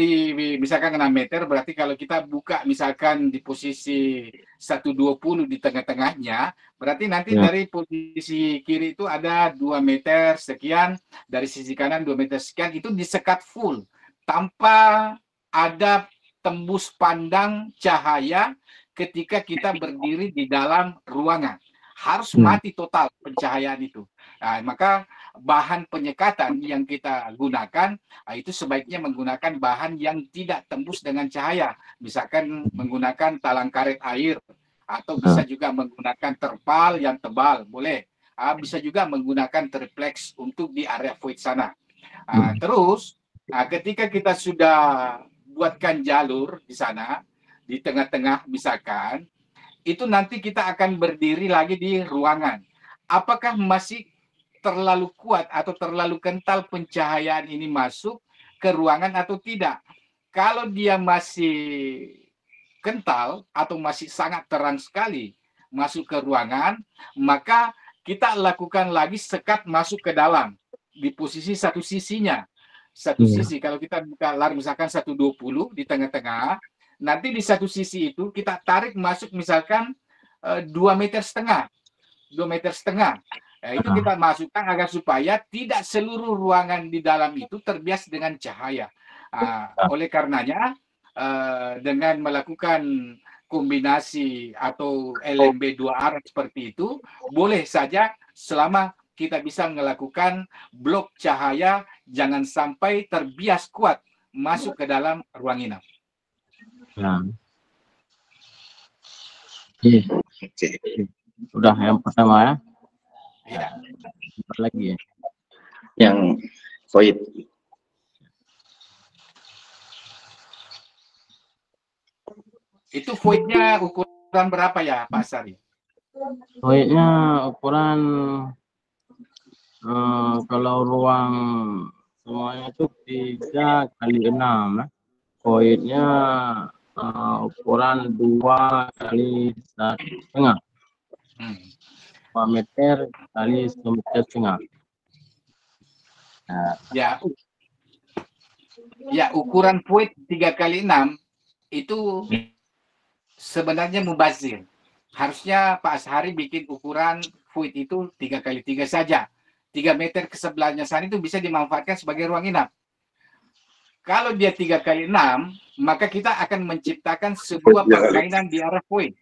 misalkan 6 meter, berarti kalau kita buka misalkan di posisi 120 di tengah-tengahnya, berarti nanti dari posisi kiri itu ada 2 meter sekian, dari sisi kanan 2 meter sekian, itu disekat full, tanpa ada tembus pandang cahaya ketika kita berdiri di dalam ruangan. Harus mati total pencahayaan itu. Maka bahan penyekatan yang kita gunakan itu sebaiknya menggunakan bahan yang tidak tembus dengan cahaya. Misalkan menggunakan talang karet air, atau bisa juga menggunakan terpal yang tebal, boleh. Bisa juga menggunakan triplex untuk di area void sana. Terus ketika kita sudah buatkan jalur di sana, di tengah-tengah misalkan, itu nanti kita akan berdiri lagi di ruangan. Apakah masih terlalu kuat atau terlalu kental pencahayaan ini masuk ke ruangan atau tidak? Kalau dia masih kental atau masih sangat terang sekali masuk ke ruangan, maka kita lakukan lagi sekat masuk ke dalam di posisi satu sisinya. Satu sisi, kalau kita buka lar misalkan 120 di tengah-tengah, nanti di satu sisi itu kita tarik masuk misalkan 2,5 meter. 2,5 meter. Itu kita masukkan agar supaya tidak seluruh ruangan di dalam itu terbias dengan cahaya. Oleh karenanya, dengan melakukan kombinasi atau LMB 2 arah seperti itu, boleh saja selama kita bisa melakukan blok cahaya, jangan sampai terbias kuat masuk ke dalam ruang inap. Oke. Udah yang pertama ya. Ya. Apa lagi ya? Yang void. Itu voidnya ukuran berapa ya Pak Sari? Voidnya ukuran kalau ruang semuanya itu 3x6 ya. Voidnya ukuran 2x1,5. 2 meter kali 1,5 meter. Ya, ukuran void 3x6 itu sebenarnya mubazir. Harusnya Pak Ashari bikin ukuran void itu 3x3 saja. 3 meter ke sebelahnya sana itu bisa dimanfaatkan sebagai ruang inap. Kalau dia 3x6, maka kita akan menciptakan sebuah permainan di arah void.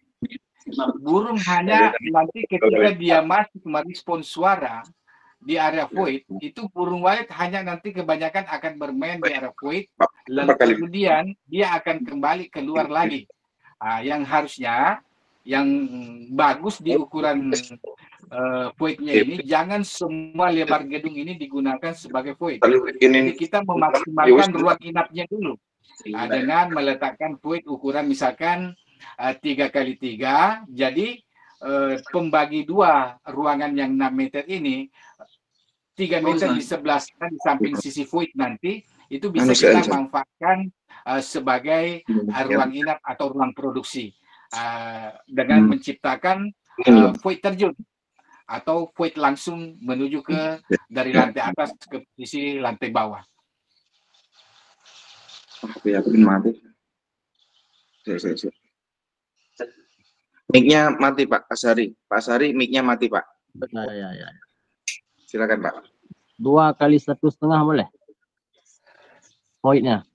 Burung hanya nanti ketika dia masuk merespon suara di area void, itu burung walet hanya nanti kebanyakan akan bermain di area void, lalu kemudian dia akan kembali keluar lagi. Yang harusnya, yang bagus di ukuran voidnya ini, jangan semua lebar gedung ini digunakan sebagai void. Jadi kita memaksimalkan ruang inapnya dulu dengan meletakkan void ukuran misalkan 3x3, jadi pembagi 2 ruangan yang 6 meter ini, 3 meter di sebelah sana di samping sisi void nanti, itu bisa kita manfaatkan sebagai ruang inap atau ruang produksi dengan menciptakan void terjun atau void langsung menuju ke dari lantai atas ke sisi lantai bawah. Mati. Mic-nya mati Pak Ashari. Pak Ashari mic-nya mati Pak. Ya. Silakan Pak. 2x1,5 boleh? Voidnya.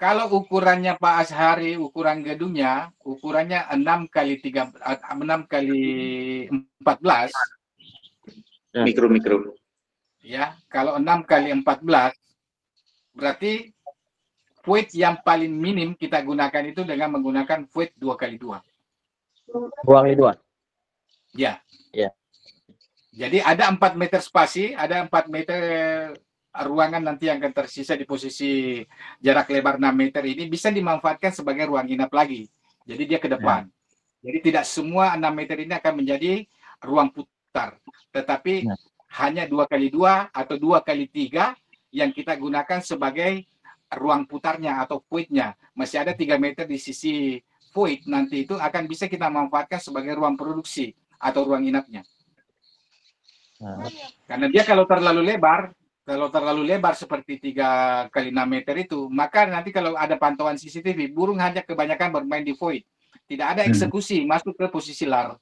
Kalau ukurannya Pak Ashari, ukuran gedungnya, ukurannya 6x14. Ya. Mikro. Ya, kalau 6x14 berarti void yang paling minim kita gunakan itu dengan menggunakan void 2x2. 2x2. Ya. Ya. Jadi ada 4 meter spasi, ada 4 meter ruangan nanti yang akan tersisa di posisi jarak lebar 6 meter ini bisa dimanfaatkan sebagai ruang inap lagi. Jadi dia ke depan. Jadi tidak semua 6 meter ini akan menjadi ruang putar. Tetapi hanya 2x2 atau 2x3 yang kita gunakan sebagai ruang putarnya atau voidnya. Masih ada 3 meter di sisi void, nanti itu akan bisa kita manfaatkan sebagai ruang produksi atau ruang inapnya. Karena dia kalau terlalu lebar seperti 3x6 meter itu, maka nanti kalau ada pantauan CCTV, burung hanya kebanyakan bermain di void. Tidak ada eksekusi masuk ke posisi lar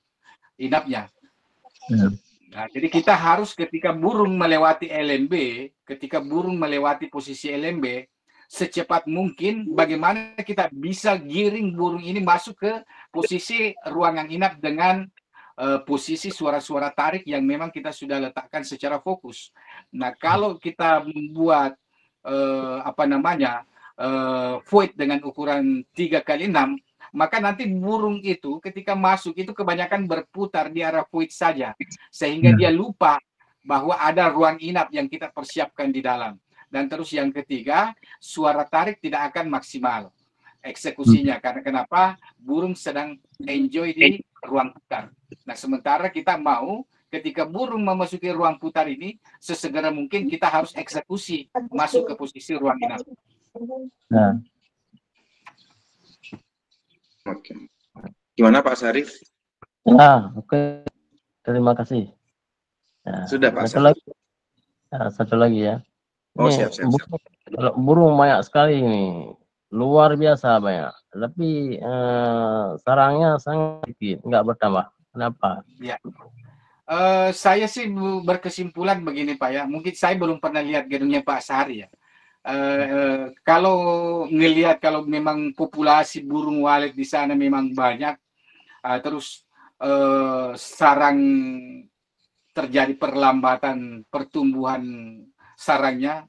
inapnya. Nah, jadi kita harus ketika burung melewati LMB, ketika burung melewati posisi LMB, secepat mungkin bagaimana kita bisa giring burung ini masuk ke posisi ruangan inap dengan posisi suara-suara tarik yang memang kita sudah letakkan secara fokus. Nah, kalau kita membuat void dengan ukuran 3x6, maka nanti burung itu ketika masuk itu kebanyakan berputar di arah void saja, sehingga dia lupa bahwa ada ruang inap yang kita persiapkan di dalam. Dan terus yang ketiga, suara tarik tidak akan maksimal eksekusinya. Karena kenapa? Burung sedang enjoy di ruang putar. Nah, sementara kita mau ketika burung memasuki ruang putar ini, sesegera mungkin kita harus eksekusi masuk ke posisi ruang inap. Oke. Gimana Pak Syarif? Oke. Terima kasih. Sudah Pak. Satu lagi ya. Oh, siap. Kalau burung banyak sekali ini, luar biasa banyak. Tapi sarangnya sangat sedikit, nggak bertambah. Kenapa? Ya. Saya sih berkesimpulan begini Pak ya, mungkin saya belum pernah lihat gedungnya Pak Sahari ya. Kalau ngelihat kalau memang populasi burung walet di sana memang banyak, terus sarang terjadi perlambatan pertumbuhan sarangnya,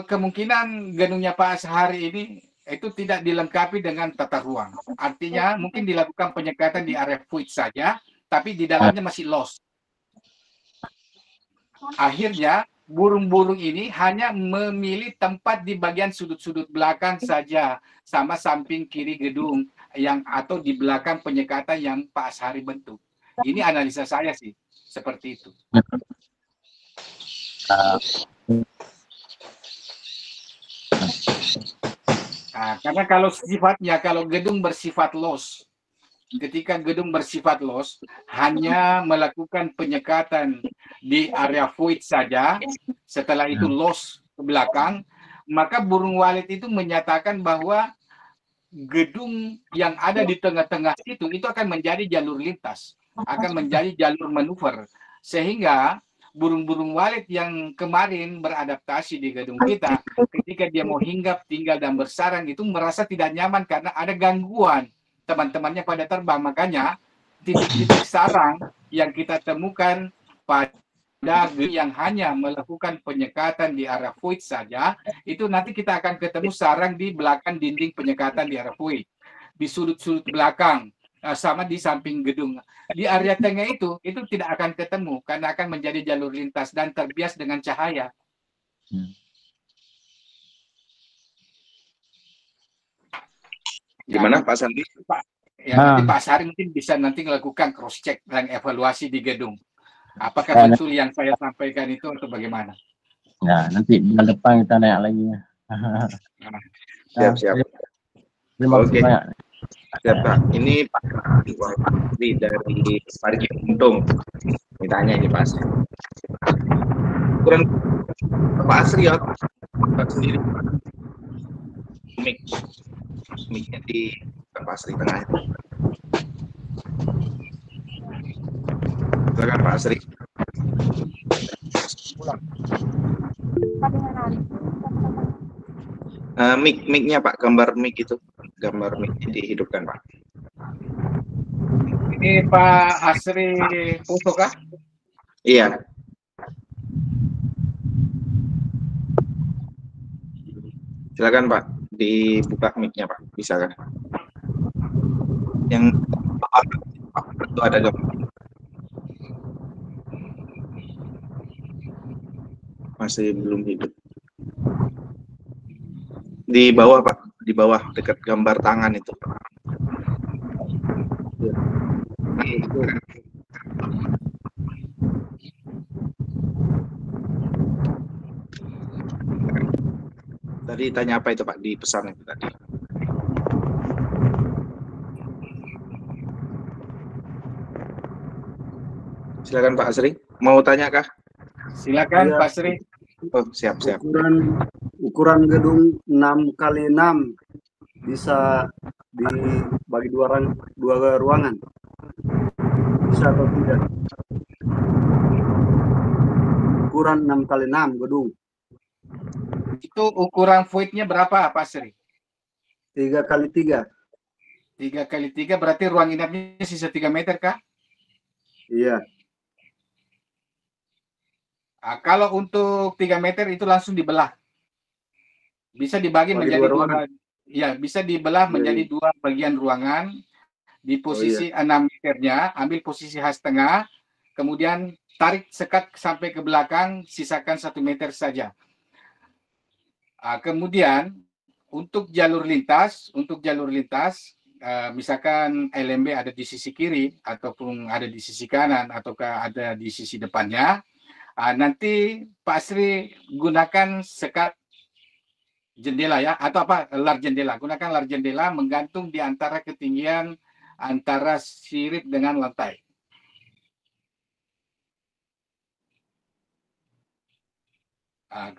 kemungkinan gedungnya Pak Sahari ini itu tidak dilengkapi dengan tata ruang. Artinya mungkin dilakukan penyekatan di area void saja, tapi di dalamnya masih lost. Akhirnya burung-burung ini hanya memilih tempat di bagian sudut-sudut belakang saja, sama samping kiri gedung yang atau di belakang penyekatan yang Pak Ashari bentuk. Ini analisa saya sih, seperti itu. Nah, karena kalau gedung bersifat loss, ketika gedung bersifat loss, hanya melakukan penyekatan di area void saja, setelah itu loss ke belakang, maka burung walet itu menyatakan bahwa gedung yang ada di tengah-tengah itu akan menjadi jalur lintas, akan menjadi jalur manuver, sehingga burung-burung walet yang kemarin beradaptasi di gedung kita, ketika dia mau hinggap, tinggal dan bersarang itu merasa tidak nyaman karena ada gangguan teman-temannya pada terbang. Makanya titik-titik sarang yang kita temukan pada yang hanya melakukan penyekatan di area void saja, itu nanti kita akan ketemu sarang di belakang dinding penyekatan di area void, di sudut-sudut belakang, sama di samping gedung. Di area tengah itu tidak akan ketemu karena akan menjadi jalur lintas dan terbias dengan cahaya. Gimana Pak Sandi? Nanti Pak Sari mungkin bisa nanti melakukan cross check dan evaluasi di gedung. Apakah betul yang saya sampaikan itu atau bagaimana? Ya, nanti bulan depan kita naik lagi ya. Siap. Terima kasih banyak. Siap Pak. Ini Pak dari Parigi Untung. Ditanya ini Pak Asri. Ukuran Pak Asri ya, Pak sendiri. Mic-nya di Pak Asri tengah itu. Silakan Pak Asri. Mic-nya Pak, gambar mic itu, gambar mic dihidupkan Pak. Ini Pak Asri Putu kah? Iya. Silakan Pak, dibuka mic-nya Pak, bisa kan? Yang itu ada gambar. Masih belum hidup. Di bawah Pak, di bawah dekat gambar tangan itu. Tadi tanya apa itu Pak di pesan itu tadi? Silakan Pak Asri, mau tanya kah? Silakan ya, Pak Asri. Oh, siap. Ukuran gedung 6x6 bisa dibagi dua ruangan. Bisa atau tidak? Ukuran 6x6 gedung. Itu ukuran void-nya berapa Pak Asri? 3x3. 3x3 berarti ruang inapnya sisa 3 meter kah? Iya. Kalau untuk 3 meter itu langsung dibelah. Bisa dibagi menjadi dua. Ya, bisa dibelah menjadi dua bagian ruangan. Di posisi 6 meternya, ambil posisi khas tengah, kemudian tarik sekat sampai ke belakang, sisakan 1 meter saja. Kemudian untuk jalur lintas, misalkan LMB ada di sisi kiri ataupun ada di sisi kanan ataukah ada di sisi depannya, nanti Pak Asri gunakan sekat jendela ya, atau apa, lar jendela. Gunakan lar jendela menggantung di antara ketinggian antara sirip dengan lantai.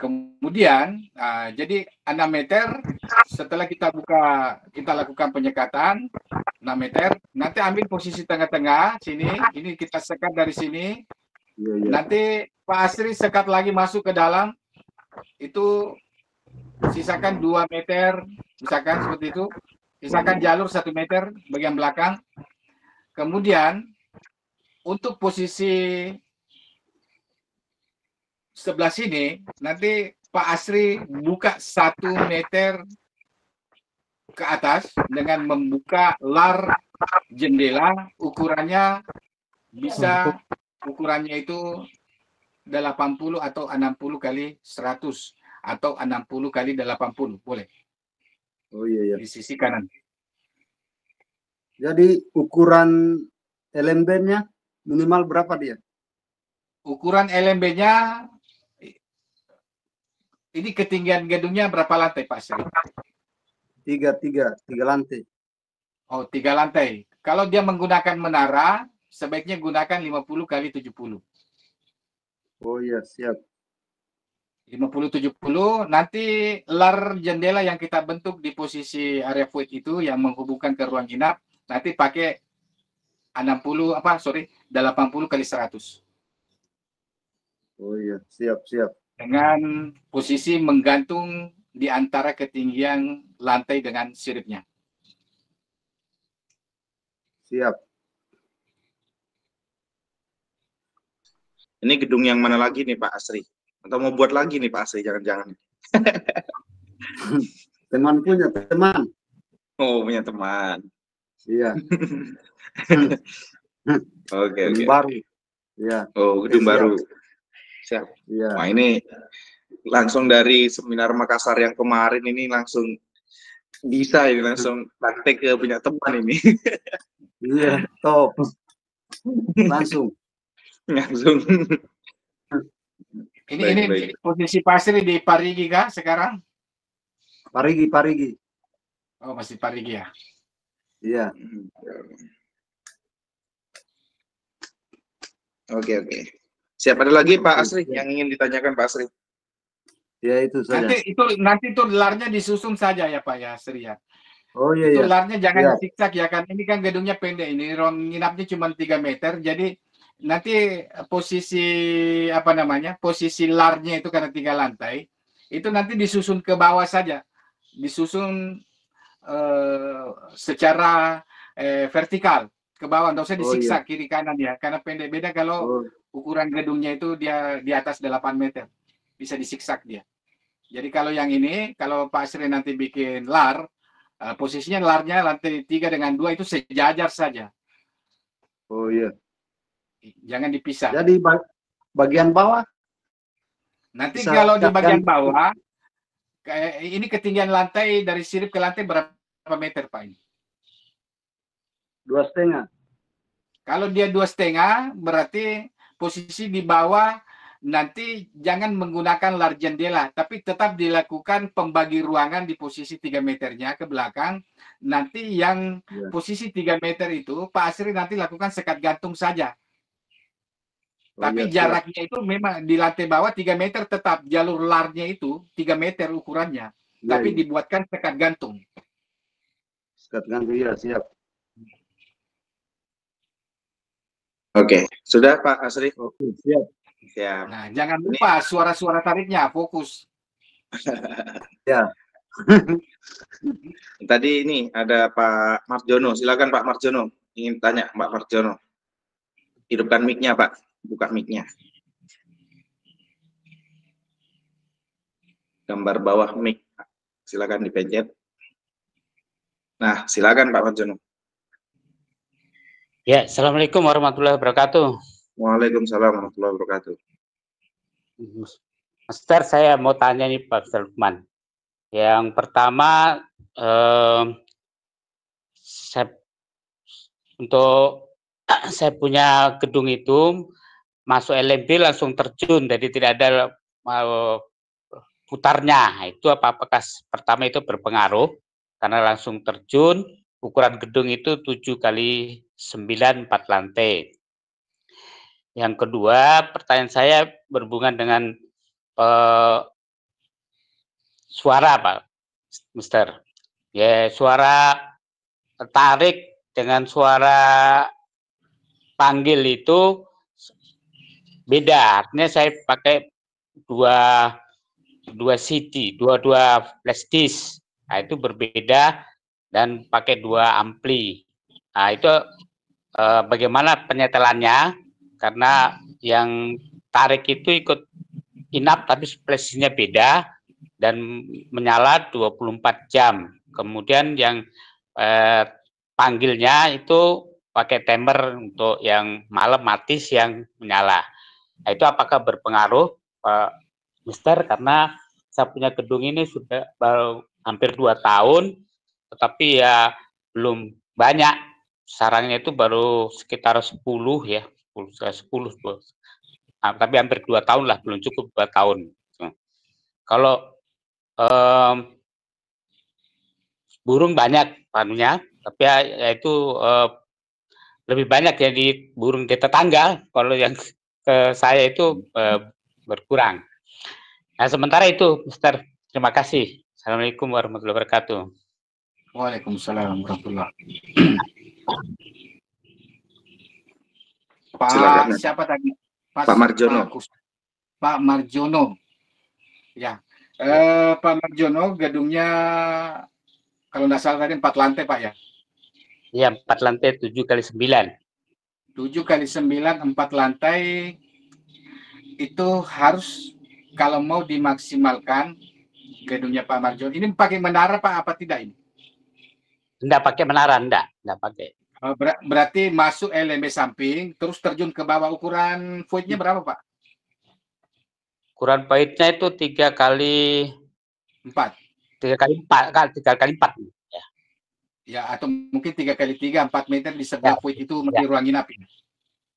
Kemudian jadi 6 meter setelah kita lakukan penyekatan 6 meter, nanti ambil posisi tengah-tengah sini, ini kita sekat dari sini. Nanti Pak Asri sekat lagi masuk ke dalam, itu sisakan 2 meter, misalkan seperti itu, sisakan jalur 1 meter bagian belakang. Kemudian untuk posisi sebelah sini, nanti Pak Asri buka 1 meter ke atas dengan membuka lar jendela, ukurannya bisa, ukurannya itu 80 atau 60 kali 100 atau 60 kali 80, boleh. Oh iya. Di sisi kanan. Jadi ukuran LMB-nya minimal berapa dia? Ukuran LMB-nya, ini ketinggian gedungnya berapa lantai Pak Asri? 3 lantai. Oh, 3 lantai. Kalau dia menggunakan menara, sebaiknya gunakan 50 kali 70. Oh iya, siap. 50-70, nanti lar jendela yang kita bentuk di posisi area void itu yang menghubungkan ke ruang inap, nanti pakai 80 kali 100. Oh iya, siap. Dengan posisi menggantung di antara ketinggian lantai dengan siripnya. Siap. Ini gedung yang mana lagi nih Pak Asri? Atau mau buat lagi nih Pak Asri? Jangan-jangan. Teman punya teman. Oh, punya teman. Iya. Oke. Baru. Iya. Oh, gedung baru. Siap. Iya. Wah, ini langsung dari seminar Makassar yang kemarin ini langsung bisa ini langsung praktek ke punya teman ini. Iya, top. Langsung. Ini posisi Pak Asri di Parigi kah sekarang? Parigi. Oh, masih Parigi ya? Iya. Oke. Siapa ada lagi Pak Asri yang ingin ditanyakan Pak Asri? Ya itu saja. Nanti itu larnya disusun saja ya Pak ya, Asri ya. Oh iya. Itu larnya jangan zigzag ya, kan ini kan gedungnya pendek, ini ruang nginapnya cuma 3 meter, jadi nanti posisi posisi larnya itu karena 3 lantai, itu nanti disusun ke bawah saja, disusun secara vertikal ke bawah, nggak usah disiksa kiri kanan ya, karena pendek. Beda kalau ukuran gedungnya itu dia di atas 8 meter, bisa disiksak dia. Jadi kalau yang ini, kalau Pak Asri nanti bikin lar, posisinya larnya lantai 3 dengan 2 itu sejajar saja. Oh iya. Jangan dipisah. Jadi bagian bawah? Nanti kalau di bagian bawah, ini ketinggian lantai dari sirip ke lantai berapa meter Pak ini? 2,5. Kalau dia 2,5, berarti posisi di bawah nanti jangan menggunakan lar jendela, tapi tetap dilakukan pembagi ruangan di posisi 3 meternya ke belakang. Nanti yang posisi 3 meter itu Pak Asri nanti lakukan sekat gantung saja. Tapi jaraknya itu memang di lantai bawah 3 meter, tetap jalur larnya itu 3 meter ukurannya, tapi dibuatkan sekat gantung. Sekat gantung, iya siap. Oke, sudah Pak Asri? Oke, siap. Siap. Nah, jangan lupa suara-suara tariknya, fokus. Ya. Tadi ini ada Pak Marjono, silakan Pak Marjono. Ingin tanya Pak Marjono. Hidupkan mic-nya Pak, buka mic-nya. Gambar bawah mic, silakan dipencet. Nah, silakan Pak Marjono. Ya, Assalamualaikum warahmatullahi wabarakatuh. Waalaikumsalam warahmatullahi wabarakatuh. Master, saya mau tanya nih Pak Lukman. Yang pertama, saya punya gedung itu masuk LMB langsung terjun, jadi tidak ada putarnya. Itu apakah pertama itu berpengaruh karena langsung terjun? Ukuran gedung itu 7 kali 9 4 lantai. Yang kedua, pertanyaan saya berhubungan dengan suara Pak Mister. Ya, suara tarik dengan suara panggil itu beda. Artinya saya pakai dua CD, dua flash disk. Nah, itu berbeda dan pakai dua ampli. Nah, itu bagaimana penyetelannya? Karena yang tarik itu ikut inap tapi flashnya beda dan menyala 24 jam. Kemudian yang panggilnya itu pakai timer untuk yang malam mati, siang menyala. Nah, itu apakah berpengaruh, Pak Mister? Karena saya punya gedung ini sudah baru hampir 2 tahun, tetapi ya belum banyak. Sarangnya itu baru sekitar 10 ya, 10. Nah, tapi hampir 2 tahun lah, belum cukup 2 tahun. Kalau burung banyak panunya, tapi ya itu lebih banyak ya di burung di tetangga. Kalau yang ke saya itu berkurang. Nah, sementara itu, Mister. Terima kasih. Assalamualaikum warahmatullahi wabarakatuh. Waalaikumsalam warahmatullahi wabarakatuh. Silakan. Siapa tadi? Pak Marjono. Pak Marjono. Ya. Pak Marjono, gedungnya kalau nggak salah tadi 4 lantai, Pak ya? Iya, 4 lantai 7 kali 9. 7 kali 9, 4 lantai itu harus kalau mau dimaksimalkan gedungnya Pak Marjono. Ini pakai menara Pak apa tidak ini? Enggak pakai menara, enggak pakai. Berarti masuk LMB samping, terus terjun ke bawah. Ukuran voidnya berapa Pak? Ukuran voidnya itu 3 kali 4. 3 kali 4. Ya, atau mungkin 3 kali 3, 4 meter di sebelah void itu menjadi ruang inap.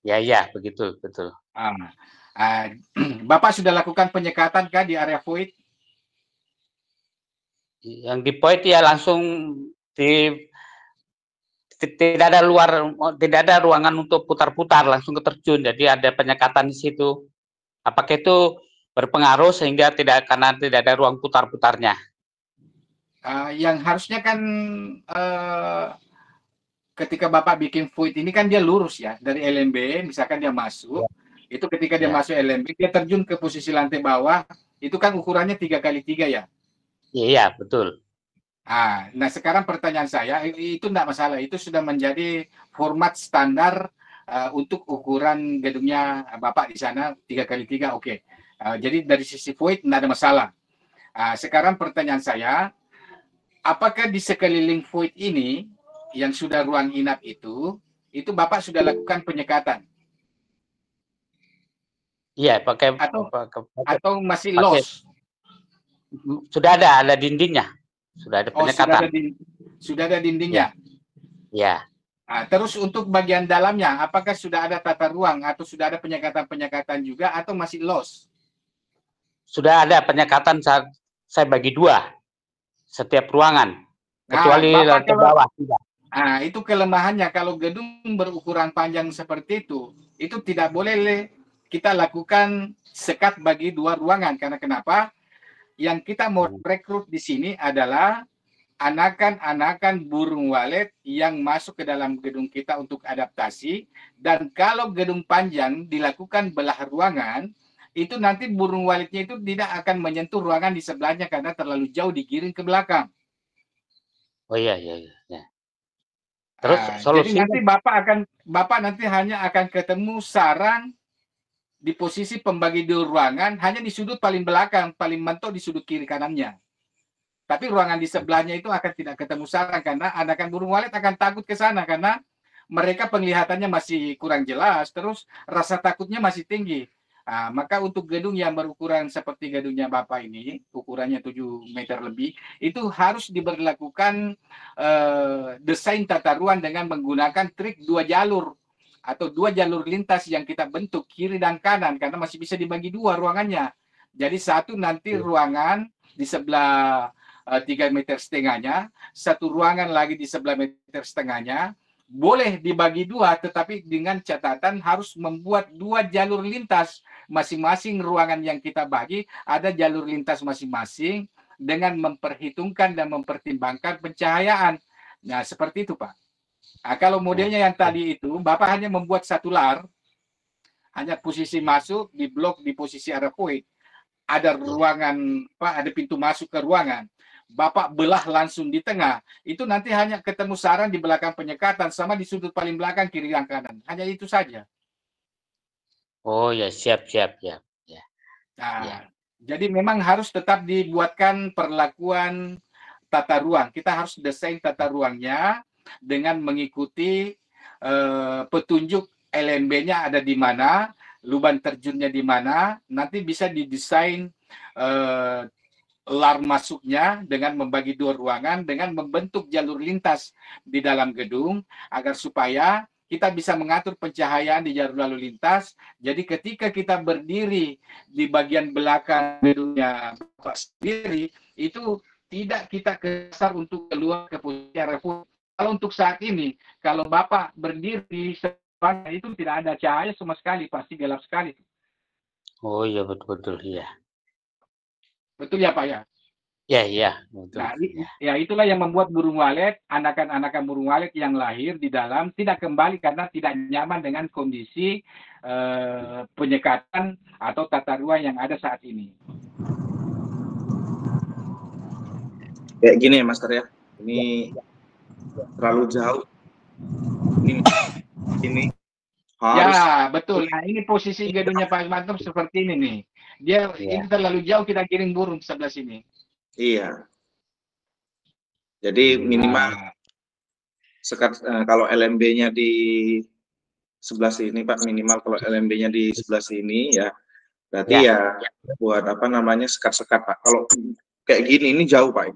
Ya, begitu, betul. Bapak sudah lakukan penyekatan kah di area void? Yang di void ya langsung tidak ada ruangan untuk putar-putar, langsung keterjun. Jadi ada penyekatan di situ. Apakah itu berpengaruh sehingga karena tidak ada ruang putar-putarnya? Yang harusnya kan ketika Bapak bikin void ini kan dia lurus ya, dari LMB misalkan dia masuk, itu ketika dia masuk LMB dia terjun ke posisi lantai bawah, itu kan ukurannya 3 kali 3 ya? Iya, betul. Nah sekarang pertanyaan saya, itu tidak masalah, itu sudah menjadi format standar untuk ukuran gedungnya Bapak di sana 3 kali 3, oke. Jadi dari sisi void tidak ada masalah. Sekarang pertanyaan saya, apakah di sekeliling void ini yang sudah ruang inap itu Bapak sudah lakukan penyekatan? Iya, pakai atau masih loss? Sudah ada dindingnya. Sudah ada penyekatan. Sudah ada dindingnya. Ya. Terus untuk bagian dalamnya, apakah sudah ada tata ruang atau sudah ada penyekatan juga atau masih loss? Sudah ada penyekatan, saya bagi 2 setiap ruangan, kecuali lantai bawah. Itu kelemahannya kalau gedung berukuran panjang seperti itu tidak boleh kita lakukan sekat bagi 2 ruangan. Karena kenapa? Yang kita mau rekrut di sini adalah anakan-anakan burung walet yang masuk ke dalam gedung kita untuk adaptasi. Dan kalau gedung panjang dilakukan belah ruangan, itu nanti burung waletnya itu tidak akan menyentuh ruangan di sebelahnya karena terlalu jauh digiring ke belakang. Oh iya. Terus solusinya? Jadi nanti Bapak nanti hanya akan ketemu sarang di posisi pembagi 2 ruangan hanya di sudut paling belakang, paling mentok di sudut kiri kanannya. Tapi ruangan di sebelahnya itu akan tidak ketemu sarang karena anakan burung walet akan takut ke sana karena mereka penglihatannya masih kurang jelas, terus rasa takutnya masih tinggi. Maka untuk gedung yang berukuran seperti gedungnya Bapak ini, ukurannya 7 meter lebih, itu harus diberlakukan desain tata ruang dengan menggunakan trik 2 jalur atau 2 jalur lintas yang kita bentuk kiri dan kanan karena masih bisa dibagi 2 ruangannya. Jadi satu nanti ruangan di sebelah 3,5 meter, satu ruangan lagi di sebelah 1,5 meter, boleh dibagi dua, tetapi dengan catatan harus membuat 2 jalur lintas. Masing-masing ruangan yang kita bagi ada jalur lintas masing-masing dengan memperhitungkan dan mempertimbangkan pencahayaan. Nah, seperti itu, Pak. Nah, kalau modelnya yang tadi itu, Bapak hanya membuat satu lar, hanya posisi masuk di blok di posisi arah poin. Ada ruangan, Pak, ada pintu masuk ke ruangan. Bapak belah langsung di tengah, itu nanti hanya ketemu saran di belakang penyekatan sama di sudut paling belakang kiri dan kanan. Hanya itu saja. Oh ya, siap. Ya. Nah, Ya. jadi memang harus tetap dibuatkan perlakuan tata ruang. Kita harus desain tata ruangnya dengan mengikuti petunjuk LMB-nya ada di mana, lubang terjunnya di mana, nanti bisa didesain lar masuknya dengan membagi 2 ruangan, dengan membentuk jalur lintas di dalam gedung, agar supaya kita bisa mengatur pencahayaan di jalur lalu lintas. Jadi ketika kita berdiri di bagian belakang gedungnya Bapak sendiri, itu tidak kita kesar untuk keluar ke posisi arah poin. Kalau untuk saat ini, kalau Bapak berdiri di sebelah itu tidak ada cahaya sama sekali, pasti gelap sekali. Oh iya, betul ya. Betul ya, Pak ya? Ya, betul. Nah, ya itulah yang membuat burung walet, anakan-anakan burung walet yang lahir di dalam tidak kembali karena tidak nyaman dengan kondisi penyekatan atau tata ruang yang ada saat ini. Kayak gini ya, Master ya. Ini terlalu jauh. Ini harus. Ya, betul. Nah, ini posisi gedungnya Pak Mantap seperti ini nih. Dia ini terlalu jauh, kita kirim burung sebelah sini. Iya. Jadi minimal kalau LMB-nya di sebelah sini, Pak, minimal kalau LMB-nya di sebelah sini ya. Berarti ya buat apa namanya sekat-sekat, Pak. Kalau kayak gini ini jauh, Pak.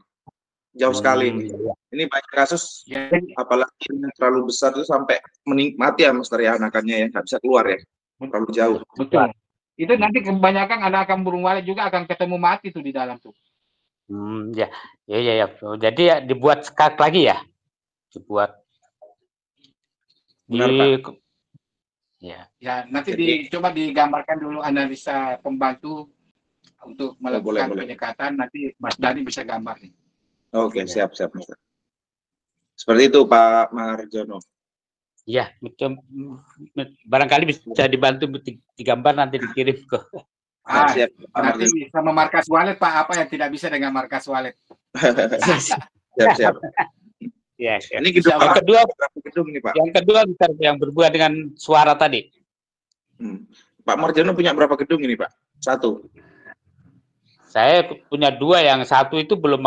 Jauh sekali ini. Ini banyak kasus, apalagi yang terlalu besar itu sampai mati ya, Master ya, anakannya ya, nggak bisa keluar ya, terlalu jauh. Betul. Itu nanti kebanyakan anakan burung walet juga akan ketemu mati tuh di dalam tuh. Ya. Jadi ya dibuat sekat lagi ya, dibuat. Benar, Pak. Ya, nanti coba digambarkan dulu analisa pembantu untuk melakukan penyekatan. Nanti Mas Dhani bisa gambar nih. Oke, siap, Master. Seperti itu, Pak Marjono. Iya, barangkali bisa dibantu digambar nanti dikirim ke. Siap, nanti sama markas walet, Pak, apa yang tidak bisa dengan markas walet? Siap. Ya. Ini gedung yang kedua, gedung ini, Pak. Yang kedua yang berhubungan dengan suara tadi. Pak Marjono punya berapa gedung ini, Pak? 1. Saya punya 2, yang satu itu belum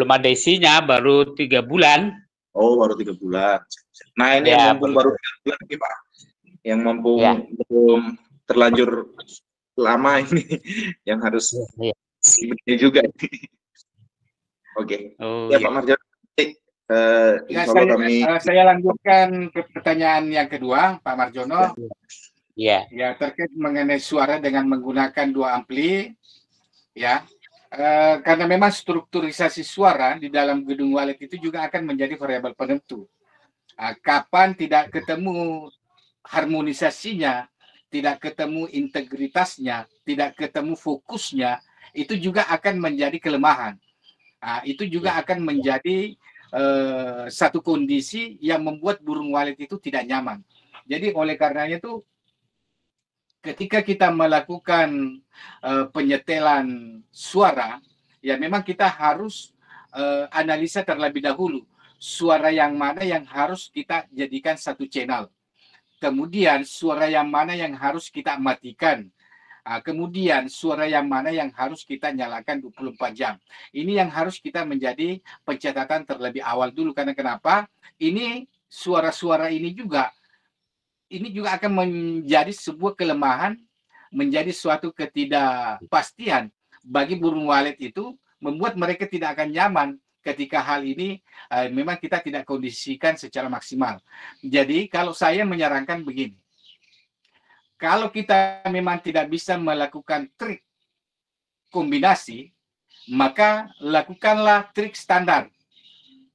ada isinya, baru 3 bulan. Oh, baru 3 bulan. Nah, ini Ya, yang mumpung baru 3 bulan nih, Pak. Yang mumpung belum terlanjur lama ini, yang harus ini juga. Oke. Pak Marjono. Saya lanjutkan ke pertanyaan yang kedua, Pak Marjono. Ya, terkait mengenai suara dengan menggunakan 2 ampli. Ya, karena memang strukturisasi suara di dalam gedung walet itu juga akan menjadi variabel penentu. Kapan tidak ketemu harmonisasinya, tidak ketemu integritasnya, tidak ketemu fokusnya, itu juga akan menjadi kelemahan. Itu juga akan menjadi satu kondisi yang membuat burung walet itu tidak nyaman. Jadi oleh karenanya itu ketika kita melakukan penyetelan suara, ya memang kita harus analisa terlebih dahulu suara yang mana yang harus kita jadikan satu channel. Kemudian suara yang mana yang harus kita matikan. Kemudian suara yang mana yang harus kita nyalakan 24 jam. Ini yang harus kita menjadi pencatatan terlebih awal dulu. Karena kenapa? Ini suara-suara ini juga akan menjadi sebuah kelemahan, menjadi suatu ketidakpastian bagi burung walet itu, membuat mereka tidak akan nyaman ketika hal ini memang kita tidak kondisikan secara maksimal. Jadi kalau saya menyarankan begini, kalau kita memang tidak bisa melakukan trik kombinasi, maka lakukanlah trik standar.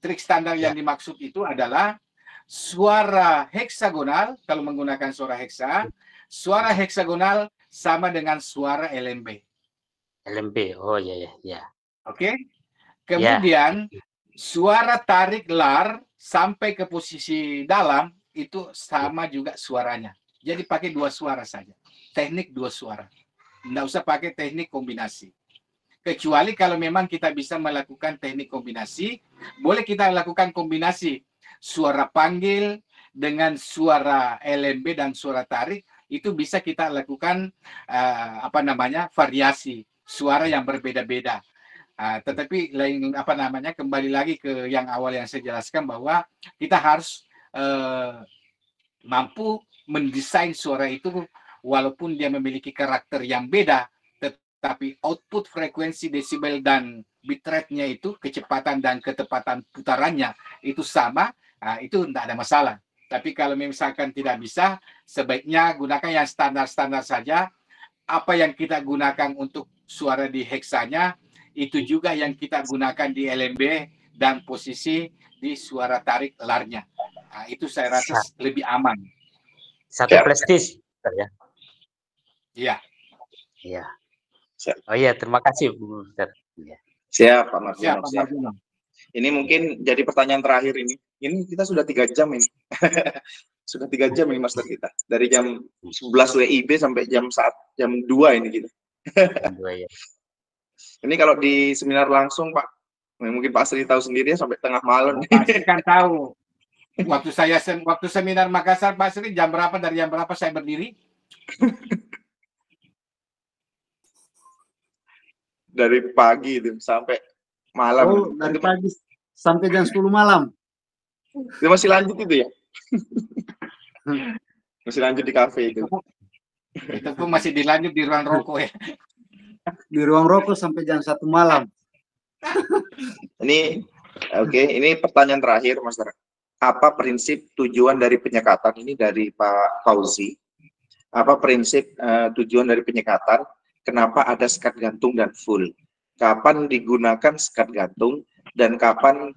Trik standar yang dimaksud itu adalah suara heksagonal kalau menggunakan suara heksa, suara heksagonal sama dengan suara LMB. LMB, oh ya. Oke. Kemudian suara tarik lar sampai ke posisi dalam itu sama juga suaranya. Jadi pakai 2 suara saja. Teknik 2 suara. Tidak usah pakai teknik kombinasi. Kecuali kalau memang kita bisa melakukan teknik kombinasi, boleh kita lakukan kombinasi suara panggil dengan suara LMB dan suara tarik, itu bisa kita lakukan variasi suara yang berbeda-beda. Tetapi kembali lagi ke yang awal yang saya jelaskan bahwa kita harus mampu mendesain suara itu walaupun dia memiliki karakter yang beda, tetapi output frekuensi desibel dan bitrate-nya itu, kecepatan dan ketepatan putarannya itu sama, itu tidak ada masalah. Tapi kalau misalkan tidak bisa, sebaiknya gunakan yang standar-standar saja. Apa yang kita gunakan untuk suara di heksanya, itu juga yang kita gunakan di LMB dan posisi di suara tarik larnya. Itu saya rasa lebih aman. Satu prestis, ya. Iya. Iya. Oh iya, terima kasih, Bu Mister. Siap, Pak Marjono. Ini mungkin jadi pertanyaan terakhir ini. Ini kita sudah 3 jam ini. Sudah 3 jam ini Master kita. Dari jam 11 WIB sampai jam 2 ini kita. Ya. Ini kalau di seminar langsung, Pak, mungkin Pak Sri tahu sendiri ya, sampai tengah malam. Pasti kan tahu. Waktu seminar Makassar, Pak Sri, jam berapa, dari jam berapa saya berdiri? Dari pagi itu sampai malam. Oh, dari pagi sampai jam 10 malam. Itu masih lanjut itu ya? Masih lanjut di kafe itu. Itu pun masih dilanjut di ruang rokok ya. Di ruang rokok sampai jam 1 malam. Ini ini pertanyaan terakhir, Mas. Apa prinsip tujuan dari penyekatan ini dari Pak Fauzi? Apa prinsip tujuan dari penyekatan? Kenapa ada sekat gantung dan full? Kapan digunakan sekat gantung dan kapan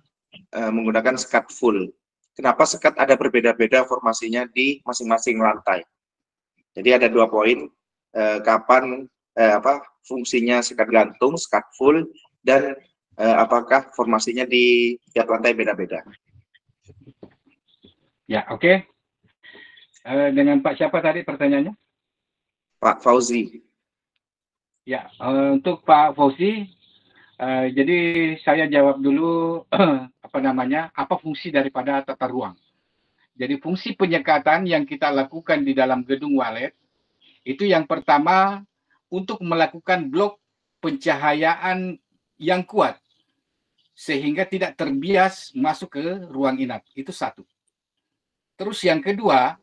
menggunakan sekat full? Kenapa sekat ada berbeda-beda formasinya di masing-masing lantai? Jadi ada 2 poin. Kapan fungsinya sekat gantung, sekat full, dan apakah formasinya di tiap lantai beda-beda? Ya, oke. Dengan Pak siapa tadi pertanyaannya? Pak Fauzi. Ya, untuk Pak Fauzi, jadi saya jawab dulu apa fungsi daripada tata ruang. Jadi fungsi penyekatan yang kita lakukan di dalam gedung walet itu yang pertama untuk melakukan blok pencahayaan yang kuat sehingga tidak terbias masuk ke ruang inap. Itu satu. Terus yang kedua,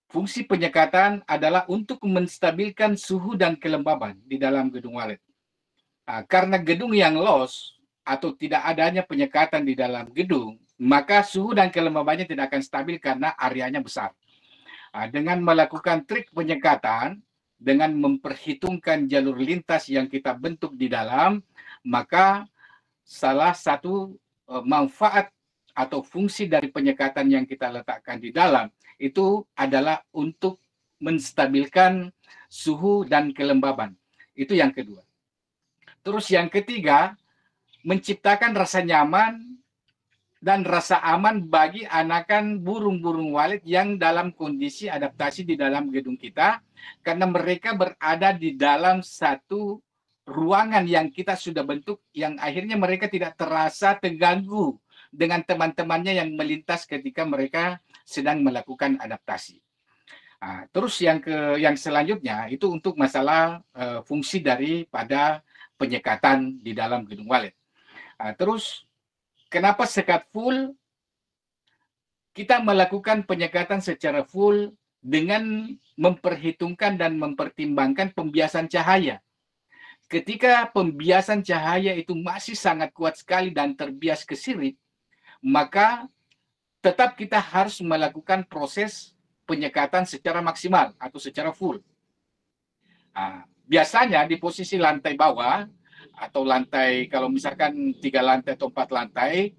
fungsi penyekatan adalah untuk menstabilkan suhu dan kelembaban di dalam gedung walet. Karena gedung yang los atau tidak adanya penyekatan di dalam gedung, maka suhu dan kelembabannya tidak akan stabil karena areanya besar. Dengan melakukan trik penyekatan, dengan memperhitungkan jalur lintas yang kita bentuk di dalam, maka salah satu manfaat atau fungsi dari penyekatan yang kita letakkan di dalam itu adalah untuk menstabilkan suhu dan kelembaban. Itu yang kedua. Terus yang ketiga, menciptakan rasa nyaman dan rasa aman bagi anakan burung-burung walet yang dalam kondisi adaptasi di dalam gedung kita, karena mereka berada di dalam satu ruangan yang kita sudah bentuk, yang akhirnya mereka tidak terasa terganggu dengan teman-temannya yang melintas ketika mereka sedang melakukan adaptasi. Terus yang selanjutnya itu untuk masalah fungsi daripada penyekatan di dalam gedung walet. Terus kenapa sekat full? Kita melakukan penyekatan secara full dengan memperhitungkan dan mempertimbangkan pembiasan cahaya. Ketika pembiasan cahaya itu masih sangat kuat sekali dan terbias ke sirip, maka tetap kita harus melakukan proses penyekatan secara maksimal atau secara full. Biasanya di posisi lantai bawah atau lantai, kalau misalkan 3 lantai atau 4 lantai,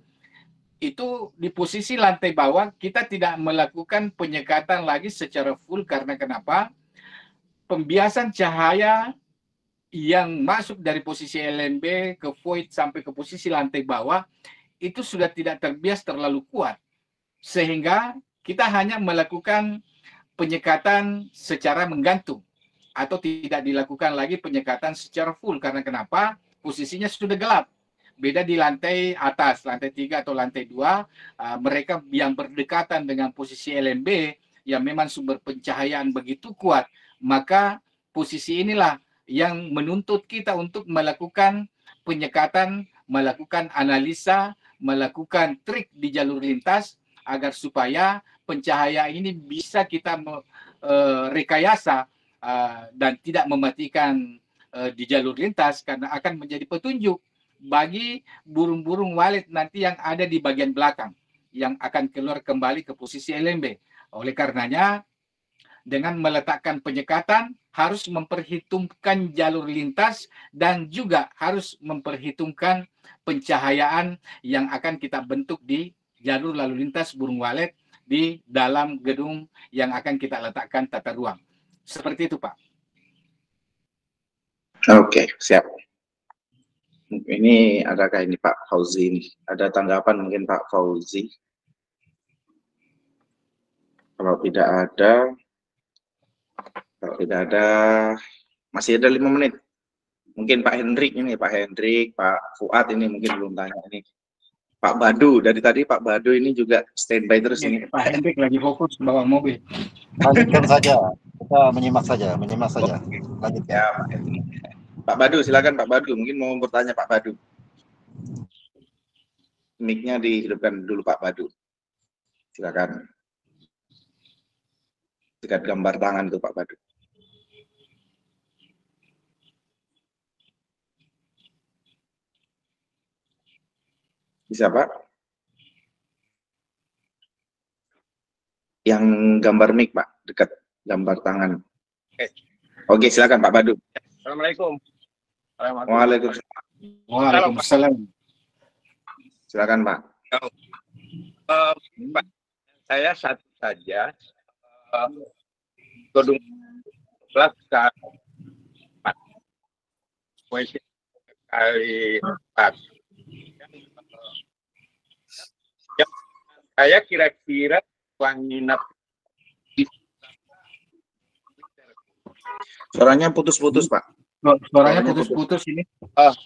itu di posisi lantai bawah kita tidak melakukan penyekatan lagi secara full karena kenapa? Pembiasan cahaya yang masuk dari posisi LMB ke void sampai ke posisi lantai bawah itu sudah tidak terbias terlalu kuat, sehingga kita hanya melakukan penyekatan secara menggantung atau tidak dilakukan lagi penyekatan secara full karena kenapa? Posisinya sudah gelap. Beda di lantai atas, lantai 3 atau lantai 2, mereka yang berdekatan dengan posisi LMB yang memang sumber pencahayaan begitu kuat, maka posisi inilah yang menuntut kita untuk melakukan penyekatan, melakukan analisa, melakukan trik di jalur lintas agar supaya pencahayaan ini bisa kita rekayasa dan tidak mematikan di jalur lintas karena akan menjadi petunjuk bagi burung-burung walet nanti yang ada di bagian belakang yang akan keluar kembali ke posisi LMB. Oleh karenanya, dengan meletakkan penyekatan harus memperhitungkan jalur lintas dan juga harus memperhitungkan pencahayaan yang akan kita bentuk di jalur lalu lintas burung walet di dalam gedung yang akan kita letakkan tata ruang. Seperti itu, Pak. Oke, siap. Ini adakah ini Pak Fauzi ini? Ada tanggapan mungkin Pak Fauzi? Kalau tidak ada, masih ada 5 menit. Mungkin Pak Hendrik ini, Pak Hendrik, Pak Fuad ini mungkin belum tanya ini. Pak Badu, dari tadi Pak Badu ini juga standby terus ini. Pak Hendrik lagi fokus bawa mobil. Lanjutkan saja, kita menyimak saja. Lanjut ya Pak Hendrik. Pak Badu, silakan Pak Badu, mungkin mau bertanya Pak Badu. Mic-nya dihidupkan dulu Pak Badu. Silakan. Dekat gambar tangan tuh Pak Badu. Bisa Pak? Yang gambar mic Pak, dekat gambar tangan. Oke, silakan Pak Badu. Assalamualaikum. Waalaikumsalam. Waalaikumsalam. Silakan Pak. Pak, saya satu saja. Gedung kelas kali 4. Saya kira-kira uang nginap. Suaranya putus-putus Pak. Suaranya putus-putus ini.